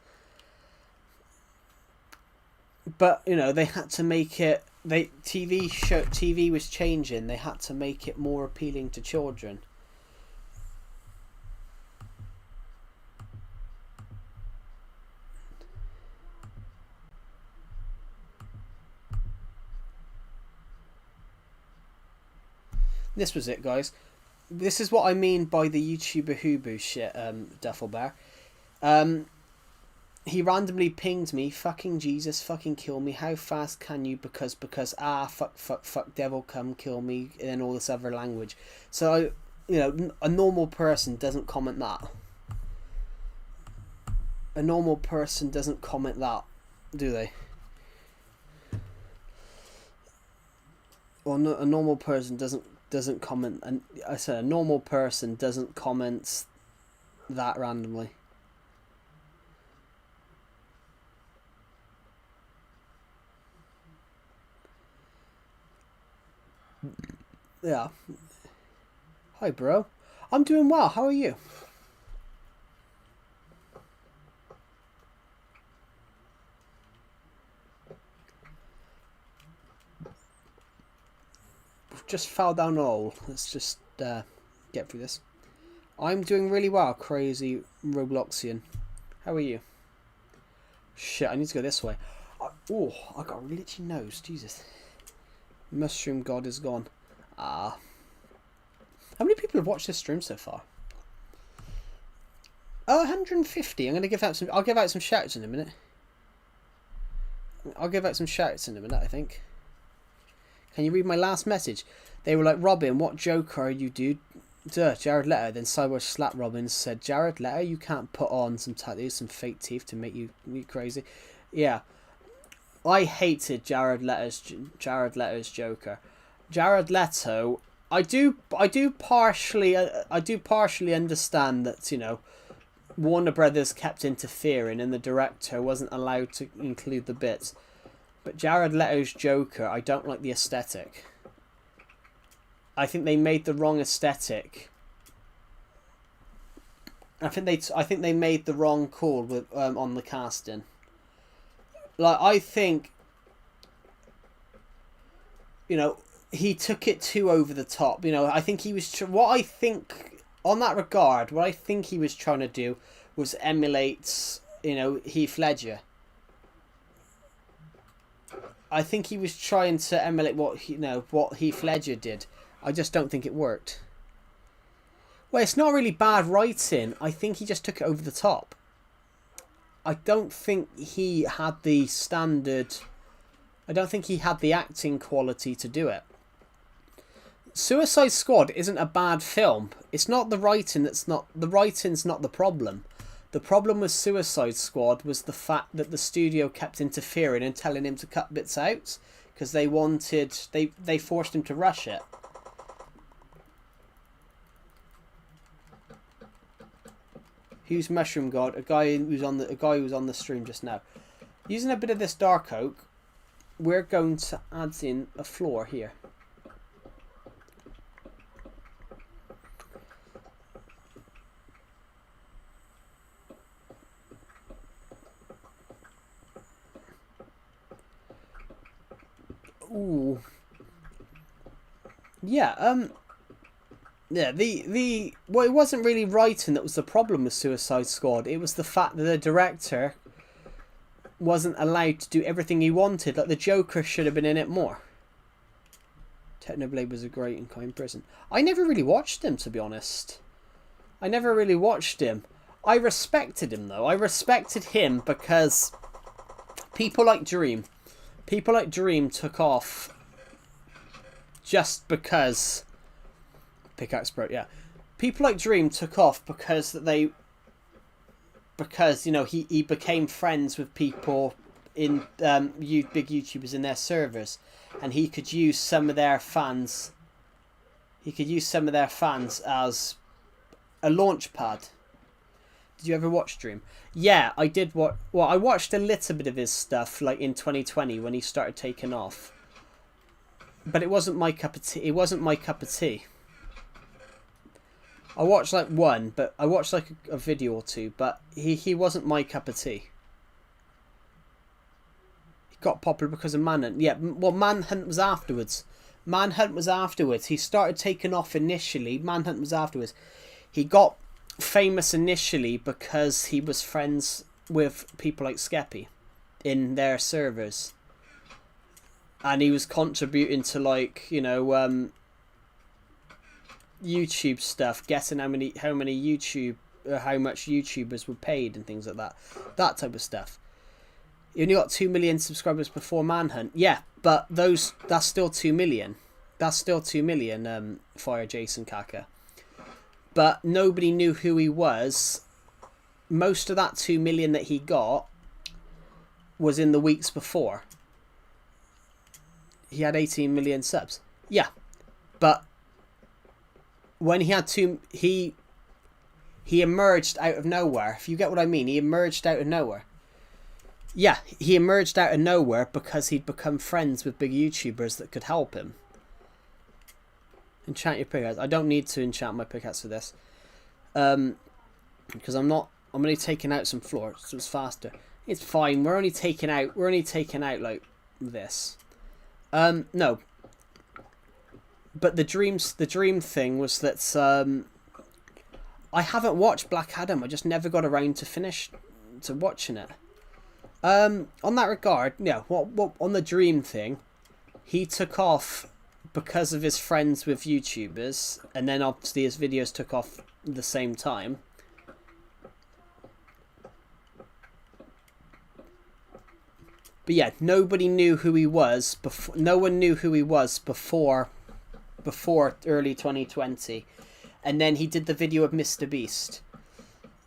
But, you know, they had to make it... TV was changing. They had to make it more appealing to children. This was it, guys. This is what I mean by the YouTuber Hubu shit, Duffel Bear. He randomly pinged me, fucking Jesus, fucking kill me, how fast can you, because, fuck, devil, come kill me, and all this other language. So, you know, a normal person doesn't comment that. A normal person doesn't comment that, do they? Or no, a normal person doesn't comment, and I said a normal person doesn't comment that randomly. Yeah. Hi, bro. I'm doing well. How are you? Just fell down a hole. Let's just get through this. I'm doing really well, crazy Robloxian. How are you? Shit, I need to go this way. Oh, I got a really itchy nose. Jesus. Mushroom God is gone. How many people have watched this stream so far? Oh, 150. I'm gonna give out some. I'll give out some shouts in a minute. I'll give out some shouts in a minute, I think. Can you read my last message? They were like, Robin, what joke are you, dude? Duh, Jared Leto. Then Cyborg slapped Robin and said, Jared Leto, you can't put on some tattoos, some fake teeth to make you crazy. Yeah. I hated Jared Leto's Joker. Jared Leto, I do partially understand that, you know, Warner Brothers kept interfering and the director wasn't allowed to include the bits. But Jared Leto's Joker, I don't like the aesthetic. I think they made the wrong aesthetic. I think they made the wrong call with on the casting. Like, I think, you know, he took it too over the top. You know, I think he was on that regard, what I think he was trying to do was emulate, you know, Heath Ledger. I think he was trying to emulate what Heath Ledger did. I just don't think it worked. Well, it's not really bad writing. I think he just took it over the top. I don't think he had the standard. I don't think he had the acting quality to do it. Suicide Squad isn't a bad film. It's not the writing the writing's not the problem. The problem with Suicide Squad was the fact that the studio kept interfering and telling him to cut bits out because they forced him to rush it. Who's Mushroom God? A guy who was on the stream just now. Using a bit of this dark oak, we're going to add in a floor here. Ooh. Yeah, yeah, well, it wasn't really writing that was the problem with Suicide Squad. It was the fact that the director wasn't allowed to do everything he wanted. Like, the Joker should have been in it more. Technoblade was a great and kind person. I never really watched him, to be honest. I never really watched him. I respected him, though. I respected him because people like Dream took off just because Pickaxe broke, yeah. People like Dream took off because you know, he became friends with people in big YouTubers in their servers, and he could use some of their fans. He could use some of their fans as a launch pad. Did you ever watch Dream? Yeah, I did. Well, I watched a little bit of his stuff, like in 2020 when he started taking off. But it wasn't my cup of tea. It wasn't my cup of tea. I watched like one, but I watched like a video or two, but he wasn't my cup of tea. He got popular because of Manhunt. Yeah, well, Manhunt was afterwards. He started taking off initially. Manhunt was afterwards. He got famous initially because he was friends with people like Skeppy in their servers, and he was contributing to, like, you know, YouTube stuff, guessing how much YouTubers were paid and things like that type of stuff. He only got 2 million subscribers before Manhunt. Yeah, but that's still 2 million. That's still 2 million. Fire Jason Kaka. But nobody knew who he was. Most of that 2 million that he got was in the weeks before. He had 18 million subs. Yeah, but when he had he emerged out of nowhere. If you get what I mean, he emerged out of nowhere. Yeah, he emerged out of nowhere because he'd become friends with big YouTubers that could help him. Enchant your pickaxe. I don't need to enchant my pickaxe for this. Because I'm only taking out some floor, so it's faster. It's fine. We're only taking out like this. No. But the dream thing was that I haven't watched Black Adam. I just never got around to watching it. On that regard, yeah. What on the dream thing, he took off because of his friends with YouTubers, and then obviously his videos took off at the same time. But yeah, nobody knew who he was before. No one knew who he was before early 2020, and then he did the video of Mr. Beast.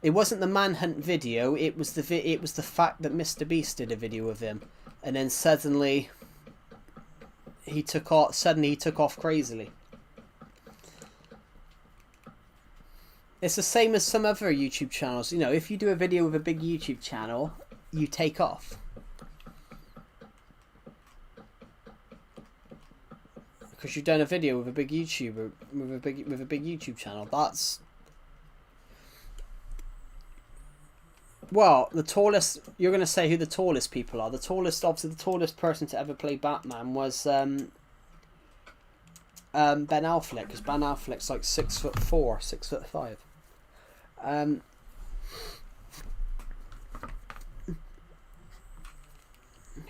It wasn't the Manhunt video. It was the fact that Mr. Beast did a video of him, and then suddenly he took off. Suddenly he took off crazily. It's the same as some other YouTube channels. You know, if you do a video with a big YouTube channel, you take off. Because you've done a video with a big YouTuber, with a big YouTube channel. That's... Well, the tallest... You're going to say who the tallest people are. The tallest, obviously the tallest person to ever play Batman was Ben Affleck. Because Ben Affleck's like 6'4", 6'5".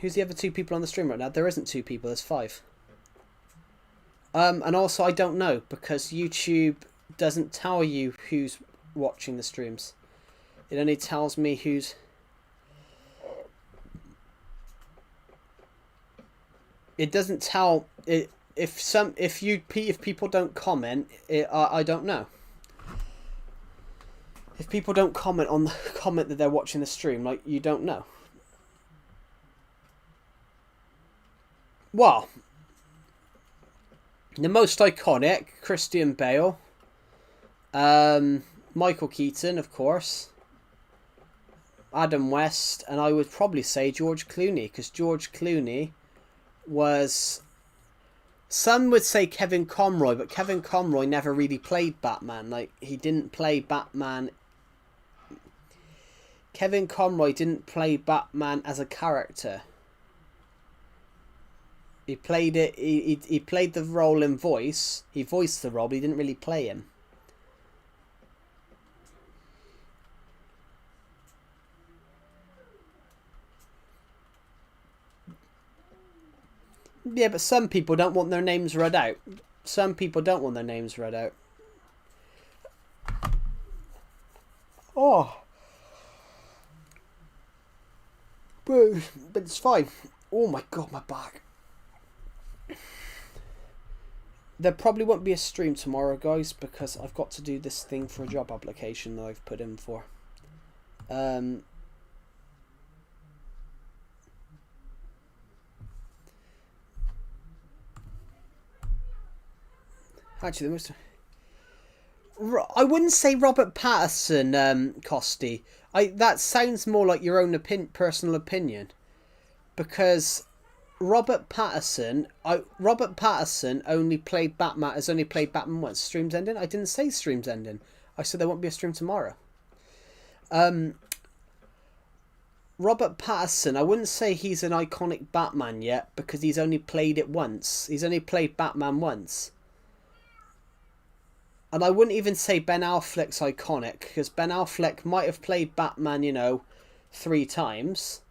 Who's the other two people on the stream right now? There isn't two people, there's 5. And also I don't know, because YouTube doesn't tell you who's watching the streams. It only tells me who's... It doesn't tell... If people don't comment, I don't know. If people don't comment on the comment that they're watching the stream, like, you don't know. Well, the most iconic, Christian Bale, Michael Keaton, of course, Adam West, and I would probably say George Clooney, because George Clooney was... Some would say Kevin Conroy, but Kevin Conroy never really played Batman. Like, he didn't play Batman... Kevin Conroy didn't play Batman as a character. He played it. He played the role in voice. He voiced the role, but he didn't really play him. Yeah, but some people don't want their names read out. Some people don't want their names read out. Oh. But it's fine. Oh my god, my back. There probably won't be a stream tomorrow, guys, because I've got to do this thing for a job application that I've put in for. Actually, the most... I wouldn't say Robert Pattinson, Costy. That sounds more like your own personal opinion, because Robert Pattinson only played Batman. Has only played Batman once. Stream's ending. I didn't say stream's ending. I said there won't be a stream tomorrow. Robert Pattinson, I wouldn't say he's an iconic Batman yet, because he's only played it once. He's only played Batman once. And I wouldn't even say Ben Affleck's iconic, because Ben Affleck might have played Batman, you know, 3 times.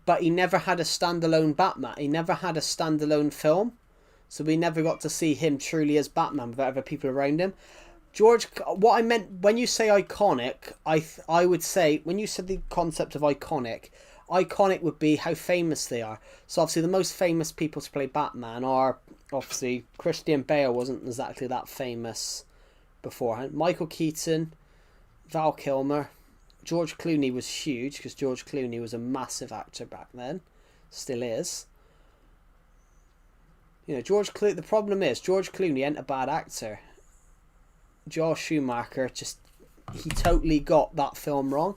But he never had a standalone Batman. He never had a standalone film. So we never got to see him truly as Batman without other people around him. George, what I meant, when you say iconic, I would say, when you said the concept of iconic would be how famous they are. So obviously the most famous people to play Batman are... Obviously, Christian Bale wasn't exactly that famous beforehand. Michael Keaton, Val Kilmer, George Clooney was huge, because George Clooney was a massive actor back then. Still is. You know, the problem is, George Clooney ain't a bad actor. Joel Schumacher he totally got that film wrong.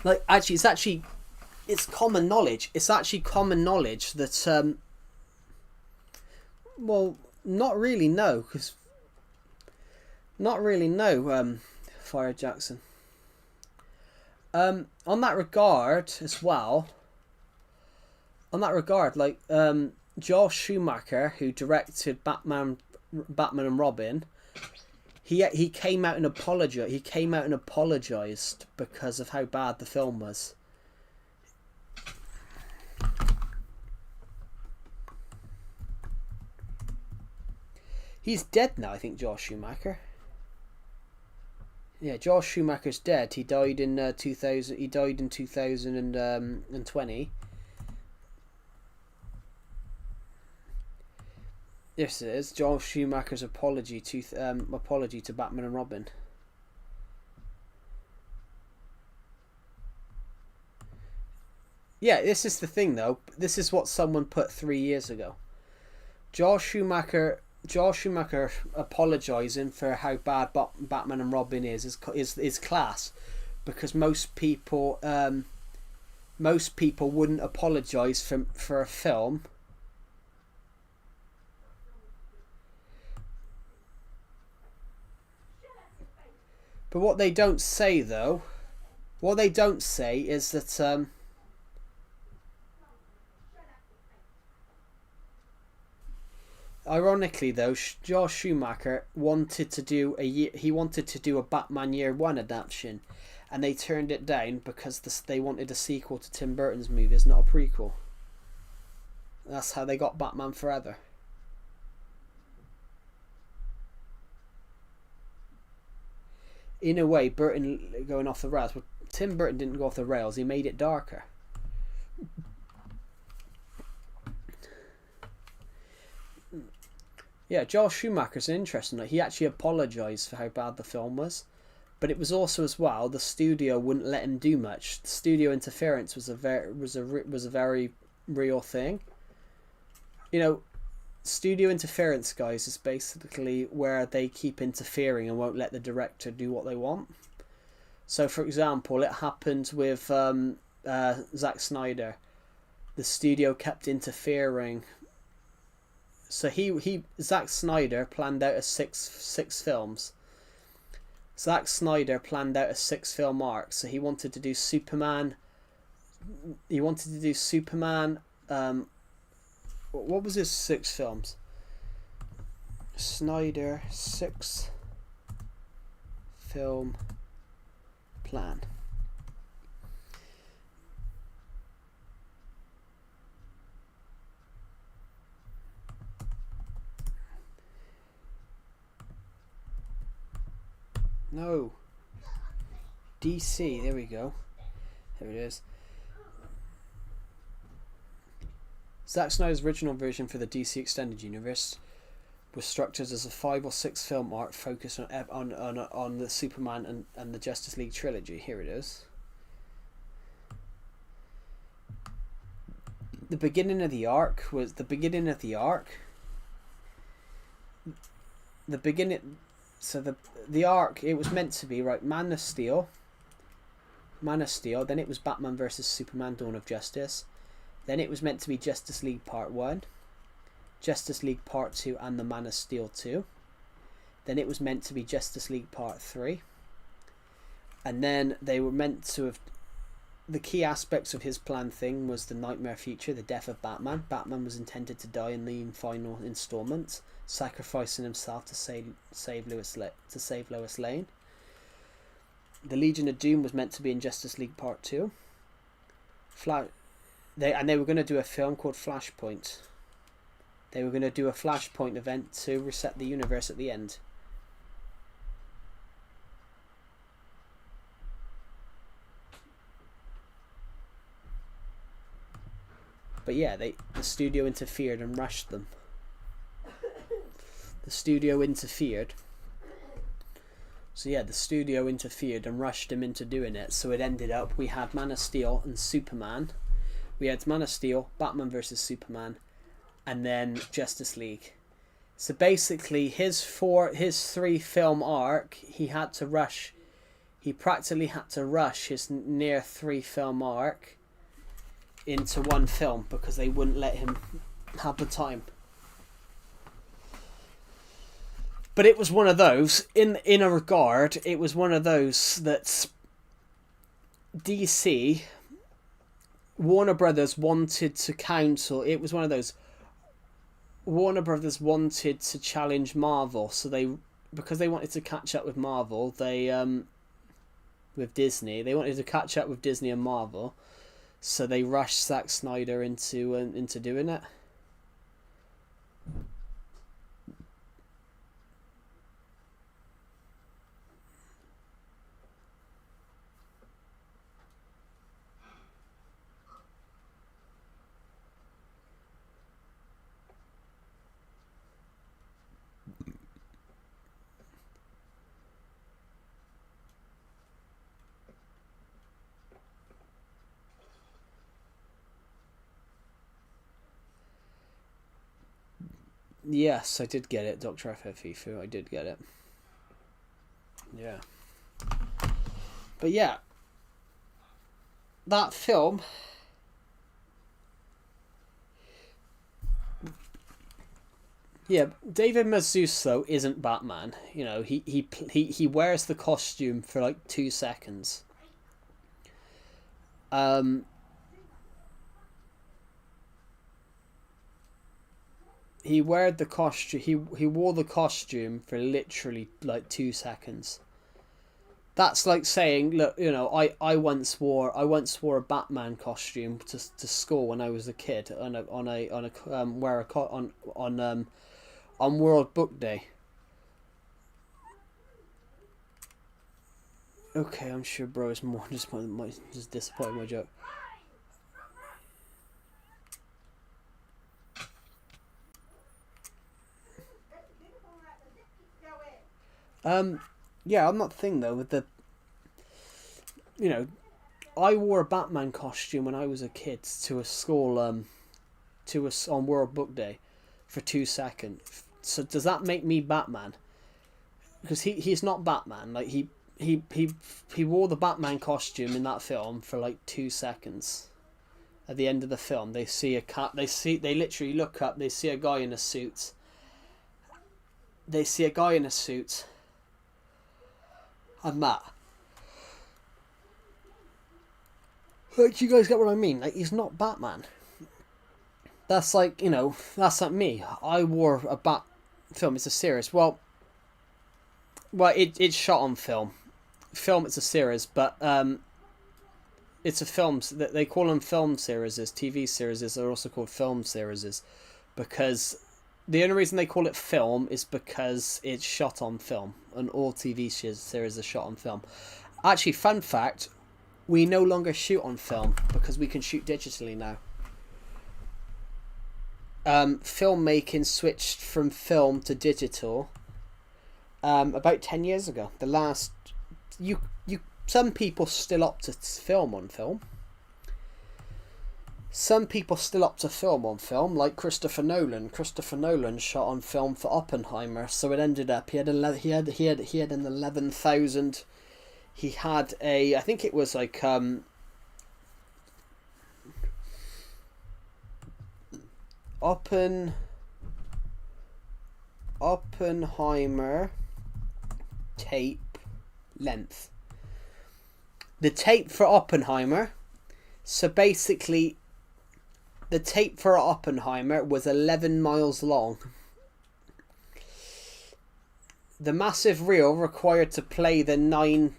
Like, it's common knowledge. It's actually common knowledge that, well, not really, no, Fire Jackson. On that regard, as well, like, Joel Schumacher, who directed Batman and Robin, he came out and apologized. He came out and apologized because of how bad the film was. He's dead now, I think, Joel Schumacher. Yeah, Joel Schumacher's dead. He died in 2000. He died in 2020. Yes, it is. Joel Schumacher's apology to Batman and Robin. Yeah, this is the thing though. This is what someone put 3 years ago. Joel Schumacher apologizing for how bad Batman and Robin is class, because most people wouldn't apologize for a film. But what they don't say is that ironically though, Joel Schumacher wanted to do a Batman Year One adaptation, and they turned it down because they wanted a sequel to Tim Burton's movies, not a prequel. That's how they got Batman Forever. In a way, Burton going off the rails. But Tim Burton didn't go off the rails. He made it darker. Yeah, Joel Schumacher's interesting. He actually apologised for how bad the film was, but it was also as well the studio wouldn't let him do much. The studio interference was a very real thing. You know, studio interference, guys, is basically where they keep interfering and won't let the director do what they want. So, for example, it happened with Zack Snyder. The studio kept interfering. So Zack Snyder planned out six films. Zack Snyder planned out a 6-film arc. So he wanted to do Superman. He wanted to do Superman. What was his 6 films? Snyder 6-film plan. No. DC, there we go. There it is. Zack Snyder's original version for the DC Extended Universe was structured as a 5 or 6 film arc focused on the Superman and the Justice League trilogy. Here it is. The beginning of the arc. So the arc, it was meant to be, right, Man of Steel, then it was Batman vs Superman Dawn of Justice, then it was meant to be Justice League Part 1, Justice League Part 2 and the Man of Steel 2, then it was meant to be Justice League Part 3, and then they were meant to have, the key aspects of his planned thing was the nightmare future, the death of Batman. Batman was intended to die in the final installment, sacrificing himself to save Lois Lane. The Legion of Doom was meant to be in Justice League Part 2. They were going to do a film called Flashpoint. They were going to do a Flashpoint event to reset the universe at the end. But yeah, the studio interfered and rushed them. The studio interfered. So yeah, the studio interfered and rushed him into doing it. So it ended up, we had Man of Steel and Superman. We had Man of Steel, Batman vs Superman, and then Justice League. So basically, his 3-film arc, he practically had to rush his near 3-film arc into one film because they wouldn't let him have the time. But it was one of those, in a regard, it was one of those that DC, Warner Brothers wanted to counsel. It was one of those, Warner Brothers wanted to challenge Marvel, so because they wanted to catch up with Marvel, with Disney, they wanted to catch up with Disney and Marvel, so they rushed Zack Snyder into doing it. Yes, I did get it, Dr. FFifu. I did get it. Yeah. But yeah, that film. Yeah, David Mazouz though isn't Batman. You know, he wears the costume for like 2 seconds. He wore the costume. He wore the costume for literally like 2 seconds. That's like saying, look, you know, I once wore a Batman costume to school when I was a kid on World Book Day. Okay, I'm sure bro is more just disappointed my joke. Yeah, I'm not thing though with the, you know, I wore a Batman costume when I was a kid to a school on World Book Day for 2 seconds. So does that make me Batman? Because he's not Batman. Like he wore the Batman costume in that film for like 2 seconds. At the end of the film, they see a cat. They literally look up. They see a guy in a suit. They see a guy in a suit. And that. Like, you guys get what I mean? Like, he's not Batman. That's like, you know, that's like me. I wore a Bat film. It's a series. Well, it's shot on film. Film, it's a series, but it's a film that they call them film series. TV series are also called film series, because the only reason they call it film is because it's shot on film, and all TV series are shot on film. Actually, fun fact, we no longer shoot on film because we can shoot digitally now. Filmmaking switched from film to digital about 10 years ago. The last some people still opt to film on film. Some people still opt to film on film, like Christopher Nolan. Christopher Nolan shot on film for Oppenheimer, so it ended up he had an 11,000. He had I think it was like Oppenheimer tape length. The tape for Oppenheimer. So basically, the tape for Oppenheimer was 11 miles long. The massive reel required to play the 309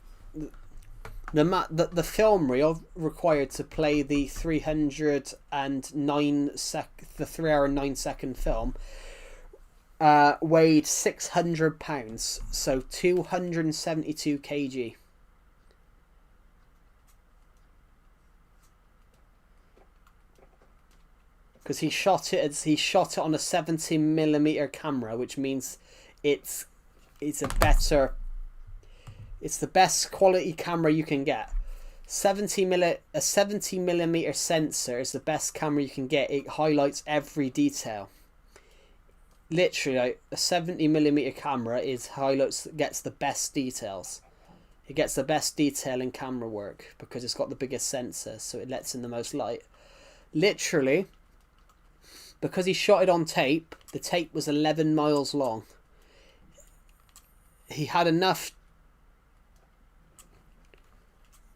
the 3 hour and 9 second film weighed 600 pounds, so 272 kg. Because he shot it on a 70mm camera, which means it's the best quality camera you can get. A 70mm sensor is the best camera you can get. It highlights every detail. Literally, like, a 70mm camera gets the best details. It gets the best detail in camera work because it's got the biggest sensor, so it lets in the most light. Literally, because he shot it on tape, the tape was 11 miles long. He had enough.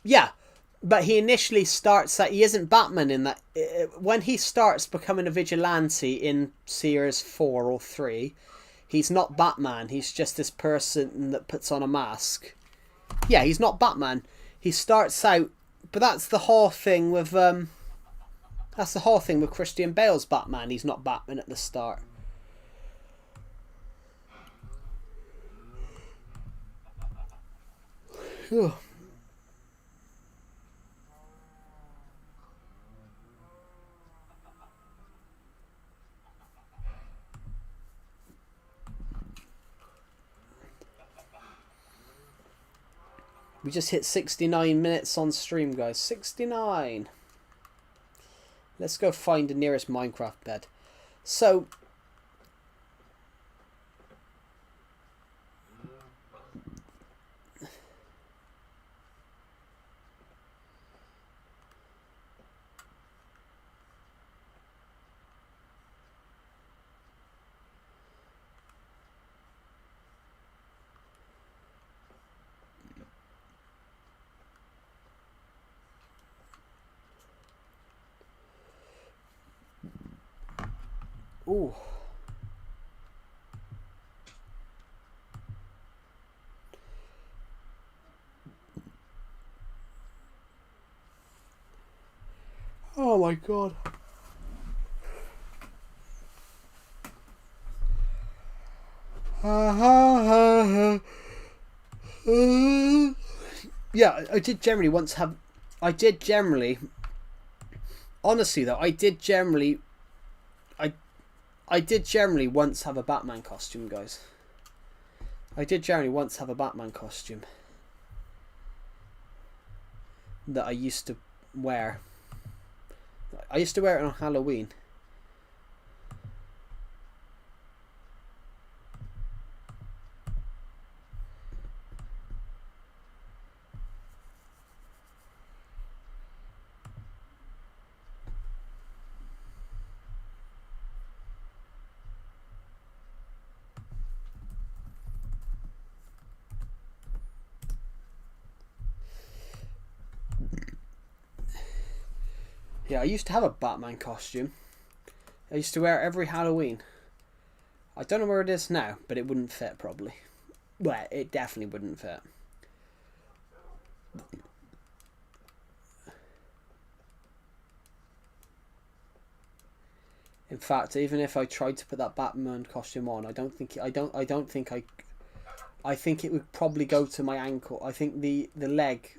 Yeah, but he initially starts that he isn't Batman in that. When he starts becoming a vigilante in Series 4 or 3, he's not Batman. He's just this person that puts on a mask. Yeah, he's not Batman. He starts out, but that's the whole thing with Christian Bale's Batman. He's not Batman at the start. We just hit 69 minutes on stream, guys. 69. Let's go find the nearest Minecraft bed. So, Ooh. Oh my god. Yeah, I did generally once have. I did generally. Honestly, though, I did generally. I did generally once have a Batman costume, guys. I did generally once have a Batman costume that I used to wear. I used to wear it on Halloween. Yeah, I used to have a Batman costume. I used to wear it every Halloween. I don't know where it is now, but it wouldn't fit probably. Well, it definitely wouldn't fit. In fact, even if I tried to put that Batman costume on, I think it would probably go to my ankle. I think the leg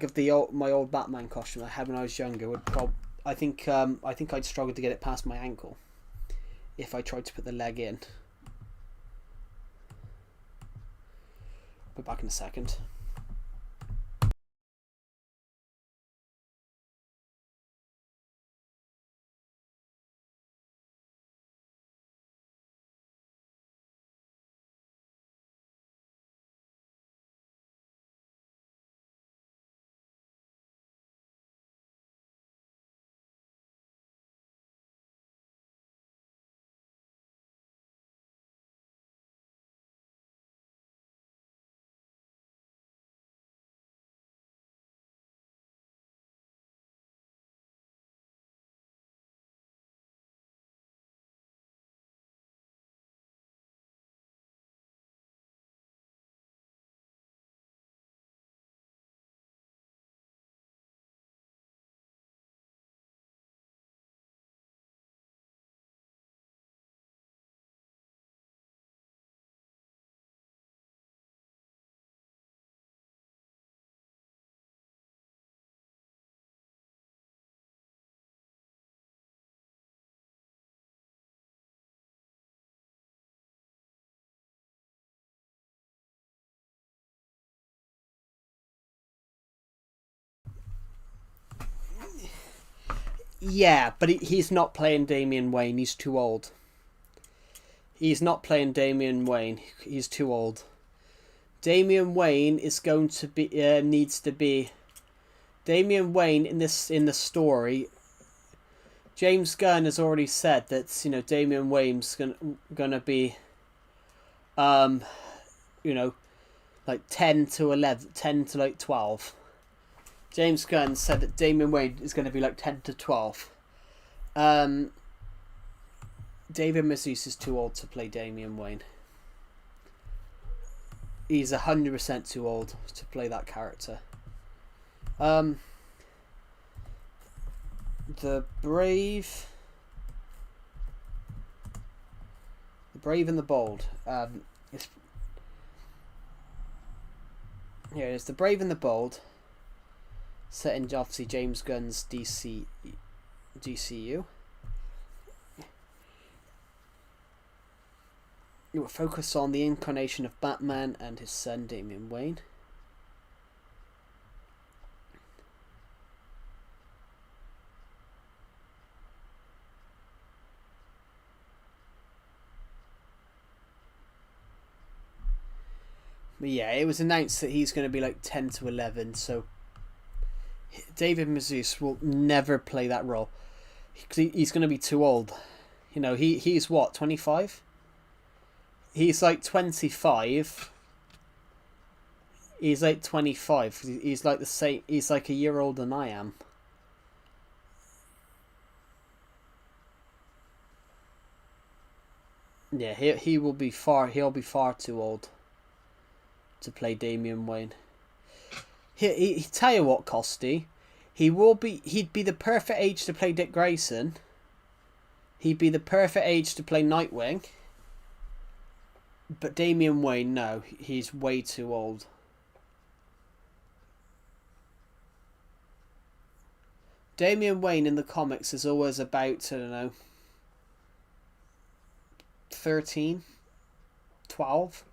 of my old Batman costume I had when I was younger would I think I'd struggle to get it past my ankle if I tried to put the leg in. Be back in a second. Yeah, but he's not playing Damian Wayne. He's too old. He's not playing Damian Wayne. He's too old. Damian Wayne is going to be needs to be. Damian Wayne in the story. James Gunn has already said that Damian Wayne's gonna be, like 10 to 11, 10 to like 12. James Gunn said that Damian Wayne is going to be like 10 to 12. David Mazouz is too old to play Damian Wayne. He's 100% too old to play that character. The Brave and the Bold. Here it is. The Brave and the Bold. Set in obviously James Gunn's DCU. It will focus on the incarnation of Batman and his son Damian Wayne. But yeah, it was announced that he's going to be like 10 to 11, so David Mazouz will never play that role. He's going to be too old. He's what, 25? He's like 25. He's like 25. He's like the same. He's like a year older than I am. Yeah, he'll be far too old to play Damian Wayne. He tell you what, Costy, he'd be the perfect age to play Dick Grayson. He'd be the perfect age to play Nightwing. But Damian Wayne, no, he's way too old. Damian Wayne in the comics is always about, I don't know, 13, 12.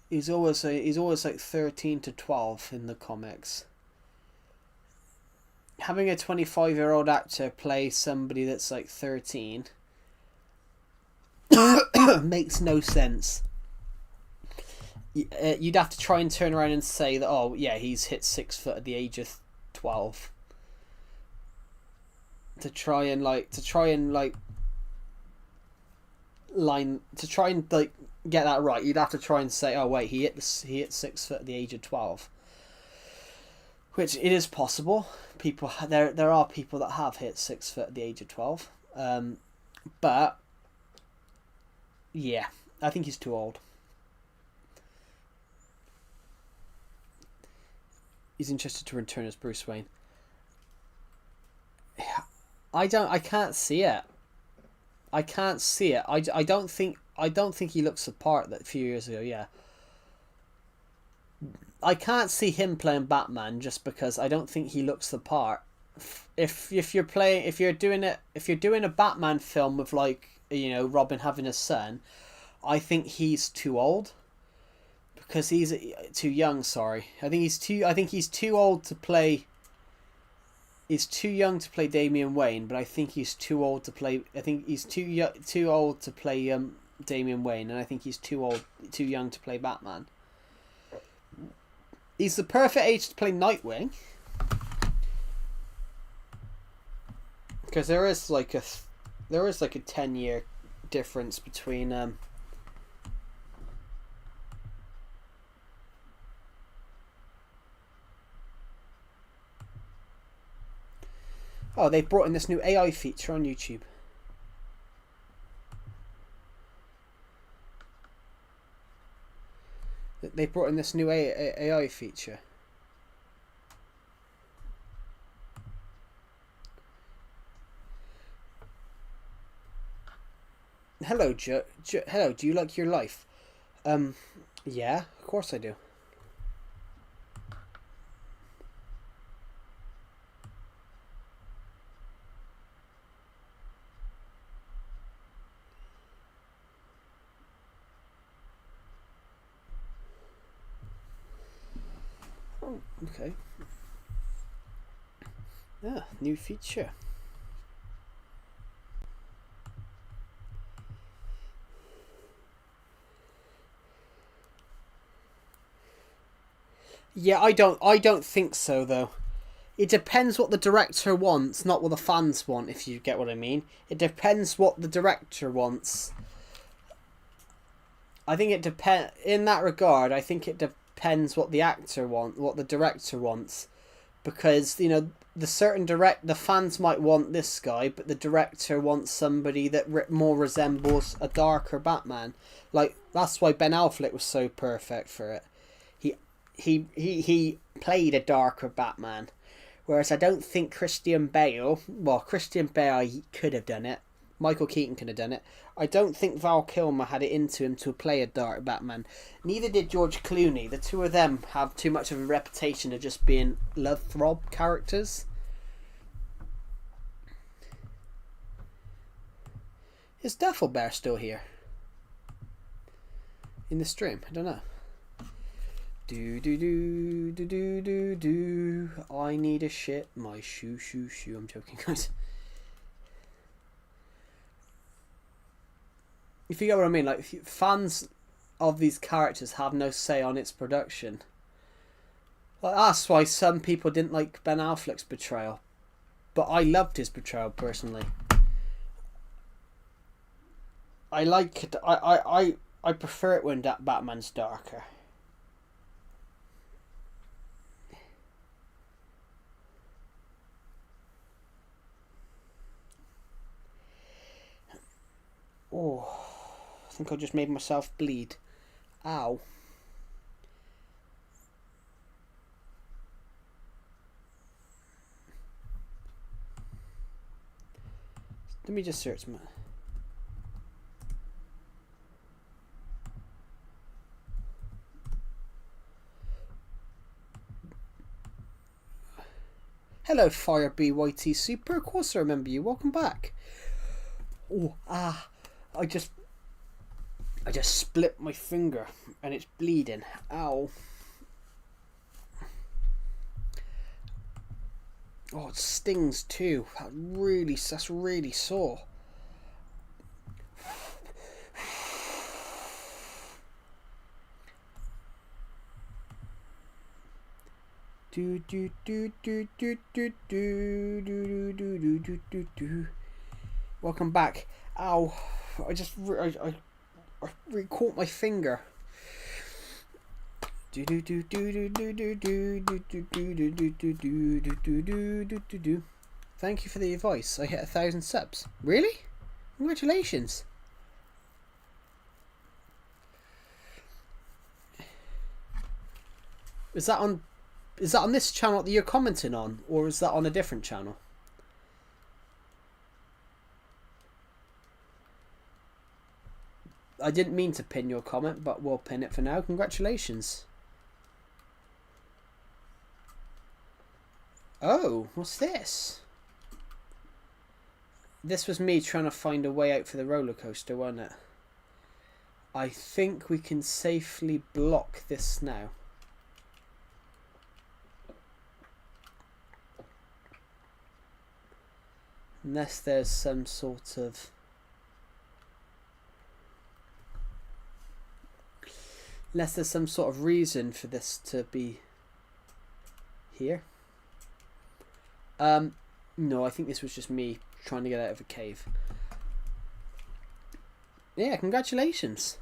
He's always like 13 to 12 in the comics. Having a 25-year-old actor play somebody that's like 13 makes no sense. You'd have to try and turn around and say that, oh yeah, he's hit 6 foot at the age of 12. To try and get that right, you'd have to try and say, oh wait, he hit 6 foot at the age of 12. Which it is possible. There are people that have hit 6 foot at the age of 12. But yeah, I think he's too old. He's interested to return as Bruce Wayne. I can't see it. I can't see it. I don't think he looks the part that a few years ago. Yeah. I can't see him playing Batman just because I don't think he looks the part. If you're doing a Batman film with, like, you know, Robin having a son, I think he's too old. Because he's too young, sorry. I think he's too old to play. He's too young to play Damian Wayne, but I think he's too old to play. I think he's too old to play Damian Wayne, and I think he's too young to play Batman. He's the perfect age to play Nightwing, because there is like a 10-year difference between Oh, they brought in this new AI feature on YouTube. They brought in this new AI feature. Hello, Joe. Hello, do you like your life? Yeah, of course I do. Okay. Yeah, new feature. Yeah, I don't think so though. It depends what the director wants, not what the fans want, if you get what I mean. It depends what the director wants. I think it depends in that regard. I think it depends what the actor wants, what the director wants, because, you know, the fans might want this guy, but the director wants somebody that more resembles a darker Batman. Like, that's why Ben Affleck was so perfect for it. He played a darker Batman, whereas I don't think Christian Bale could have done it. Michael Keaton could have done it. I don't think Val Kilmer had it into him to play a dark Batman. Neither did George Clooney. The two of them have too much of a reputation of just being love throb characters. Is Duffel Bear still here? In the stream? I don't know. Do do do do do do do. I need a shit. My shoe. I'm joking, guys. If you get what I mean, like, fans of these characters have no say on its production. Like, that's why some people didn't like Ben Affleck's portrayal, but I loved his portrayal personally. I like it. I prefer it when that Batman's darker. Oh, I think I just made myself bleed. Ow. Let me just search my... Hello, Fire BYT Super. Of course I remember you. Welcome back. Oh, I just split my finger and it's bleeding. Ow. Oh, it stings too. That's really sore. Do do do do do do do do do do do do do. Welcome back. Ow! I caught my finger. Do do do do do do do do do do do do do do do do do do do. Thank you for the advice. I hit 1,000 subs. Really? Congratulations. Is that on this channel that you're commenting on, or is that on a different channel? I didn't mean to pin your comment, but we'll pin it for now. Congratulations. Oh, what's this? This was me trying to find a way out for the roller coaster, wasn't it? I think we can safely block this now. Unless there's some sort of... Unless there's some sort of reason for this to be here. No, I think this was just me trying to get out of a cave. Yeah, congratulations.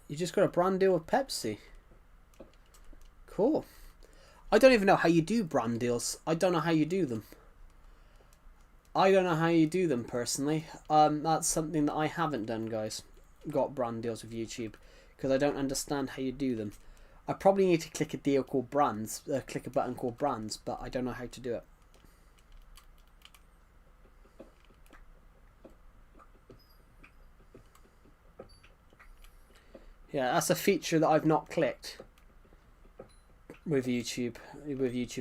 You just got a brand deal with Pepsi. Cool. I don't even know how you do brand deals. I don't know how you do them. I don't know how you do them personally. That's something that I haven't done, guys. Got brand deals with YouTube because I don't understand how you do them. I probably need to click a deal called brands, click a button called brands, but I don't know how to do it. Yeah, that's a feature that I've not clicked with YouTube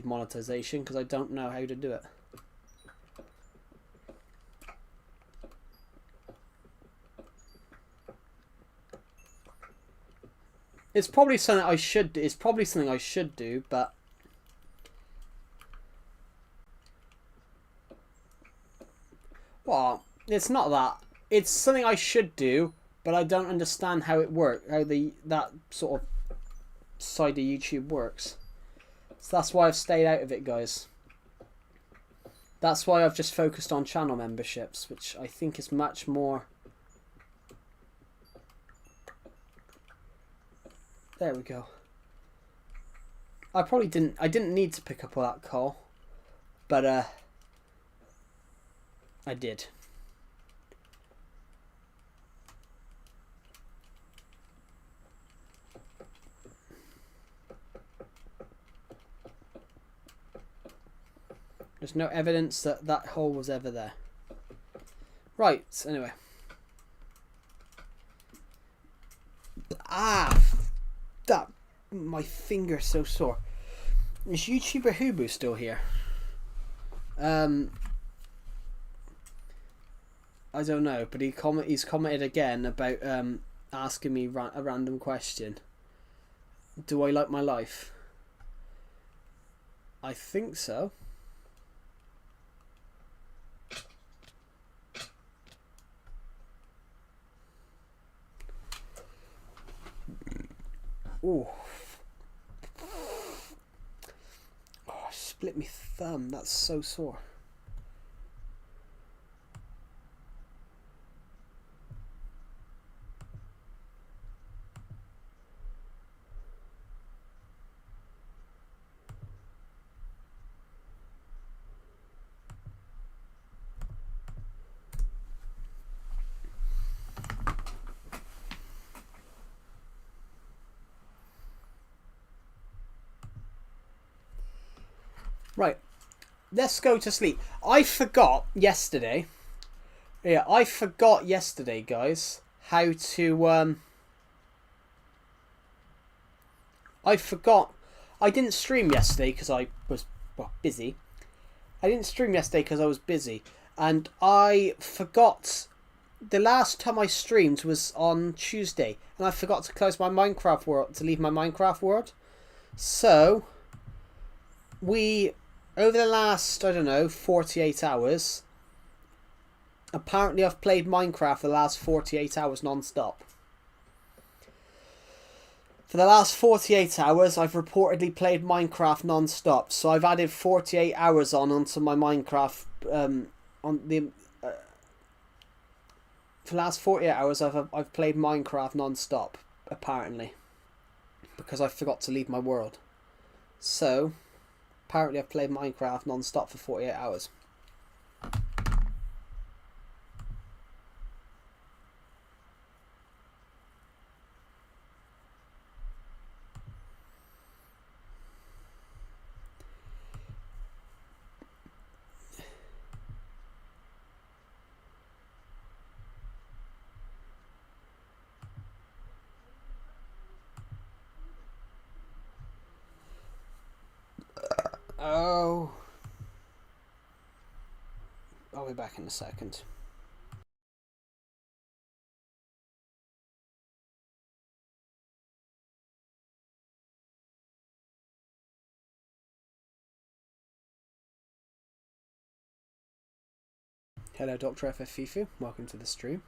monetization because I don't know how to do it. It's probably something I should do. It's probably something I should do, but well, it's not that. It's something I should do, but I don't understand how it works. How that sort of side of YouTube works. So that's why I've stayed out of it, guys. That's why I've just focused on channel memberships, which I think is much more. There we go. I didn't need to pick up all that coal, but I did. There's no evidence that that hole was ever there. Right, so anyway. My finger's so sore. Is YouTuber Hubu still here? I don't know, but he's commented again about asking me a random question. Do I like my life? I think so. Ooh. Oh, I split my thumb. That's so sore. Right, let's go to sleep. I forgot yesterday. Yeah, I forgot yesterday, guys, how to I forgot. I didn't stream yesterday because I was busy. I didn't stream yesterday because I was busy, and I forgot. The last time I streamed was on Tuesday, and I forgot to close my Minecraft world, to leave my Minecraft world. So we, over the last, I don't know, 48 hours. Apparently, I've played Minecraft the last 48 hours non-stop. For the last 48 hours, I've reportedly played Minecraft non-stop. So I've added 48 hours onto my Minecraft. On the For the last 48 hours, I've played Minecraft non-stop. Apparently, because I forgot to leave my world. So apparently, I've played Minecraft non-stop for 48 hours. Oh, I'll be back in a second. Hello, Dr. FFFIFU. Welcome to the stream.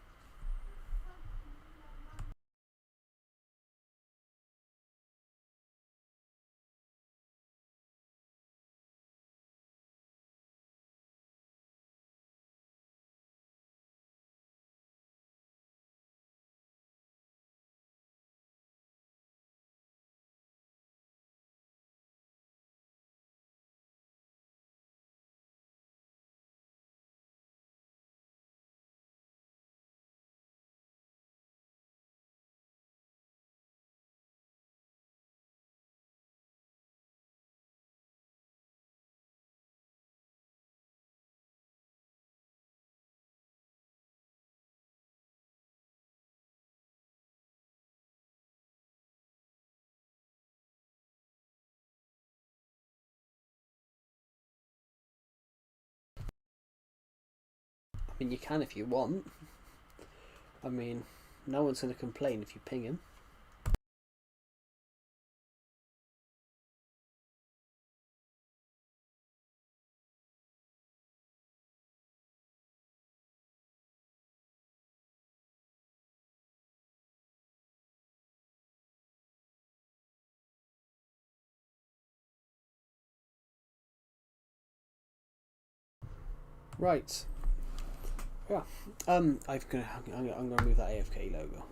I mean, you can if you want. I mean, no one's going to complain if you ping him. Right. Yeah. I'm gonna move that AFK logo.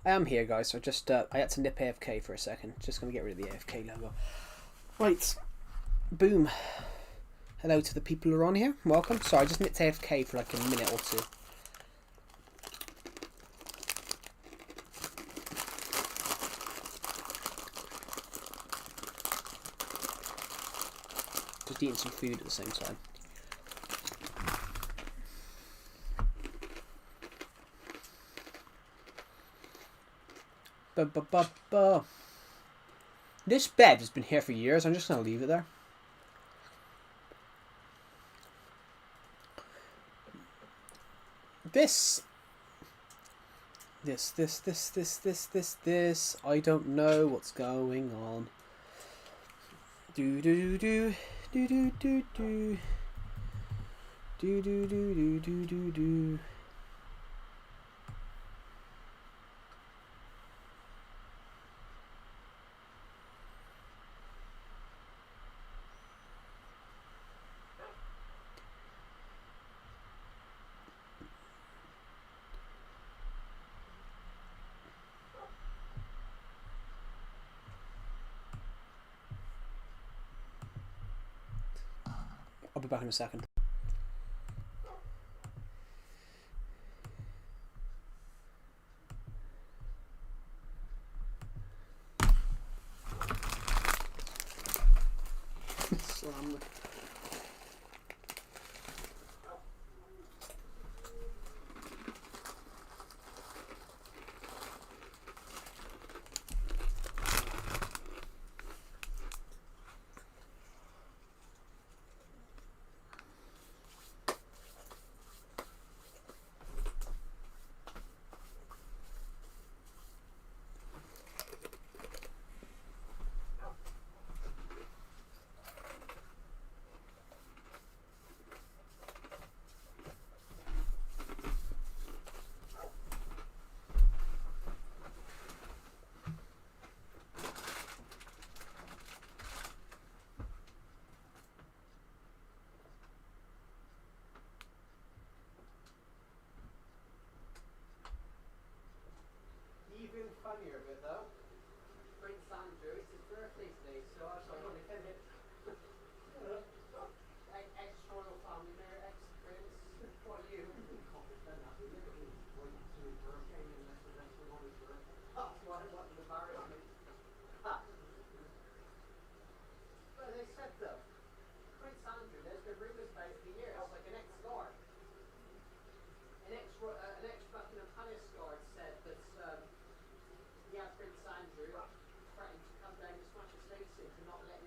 I am here, guys. So I had to nip AFK for a second. Just gonna get rid of the AFK logo. Right, boom. Hello to the people who are on here. Welcome. Sorry, I just nipped AFK for like a minute or two. Just eating some food at the same time. This bed has been here for years. I'm just gonna leave it there. This. I don't know what's going on. Do do do do do do do do do do do do do. I'll be back in a second. Slam. Even funnier bit though, Prince Andrew, it's his birthday today, so I want to get it. Ex-royal family, ex-prince, what are you? That's why I wanted to marry me. But they said though, Prince Andrew, there's been rumours about it for years, like an ex-guard. An ex-Buckingham Palace guard said that Prince Andrew threatened to come down and smash his face in to not let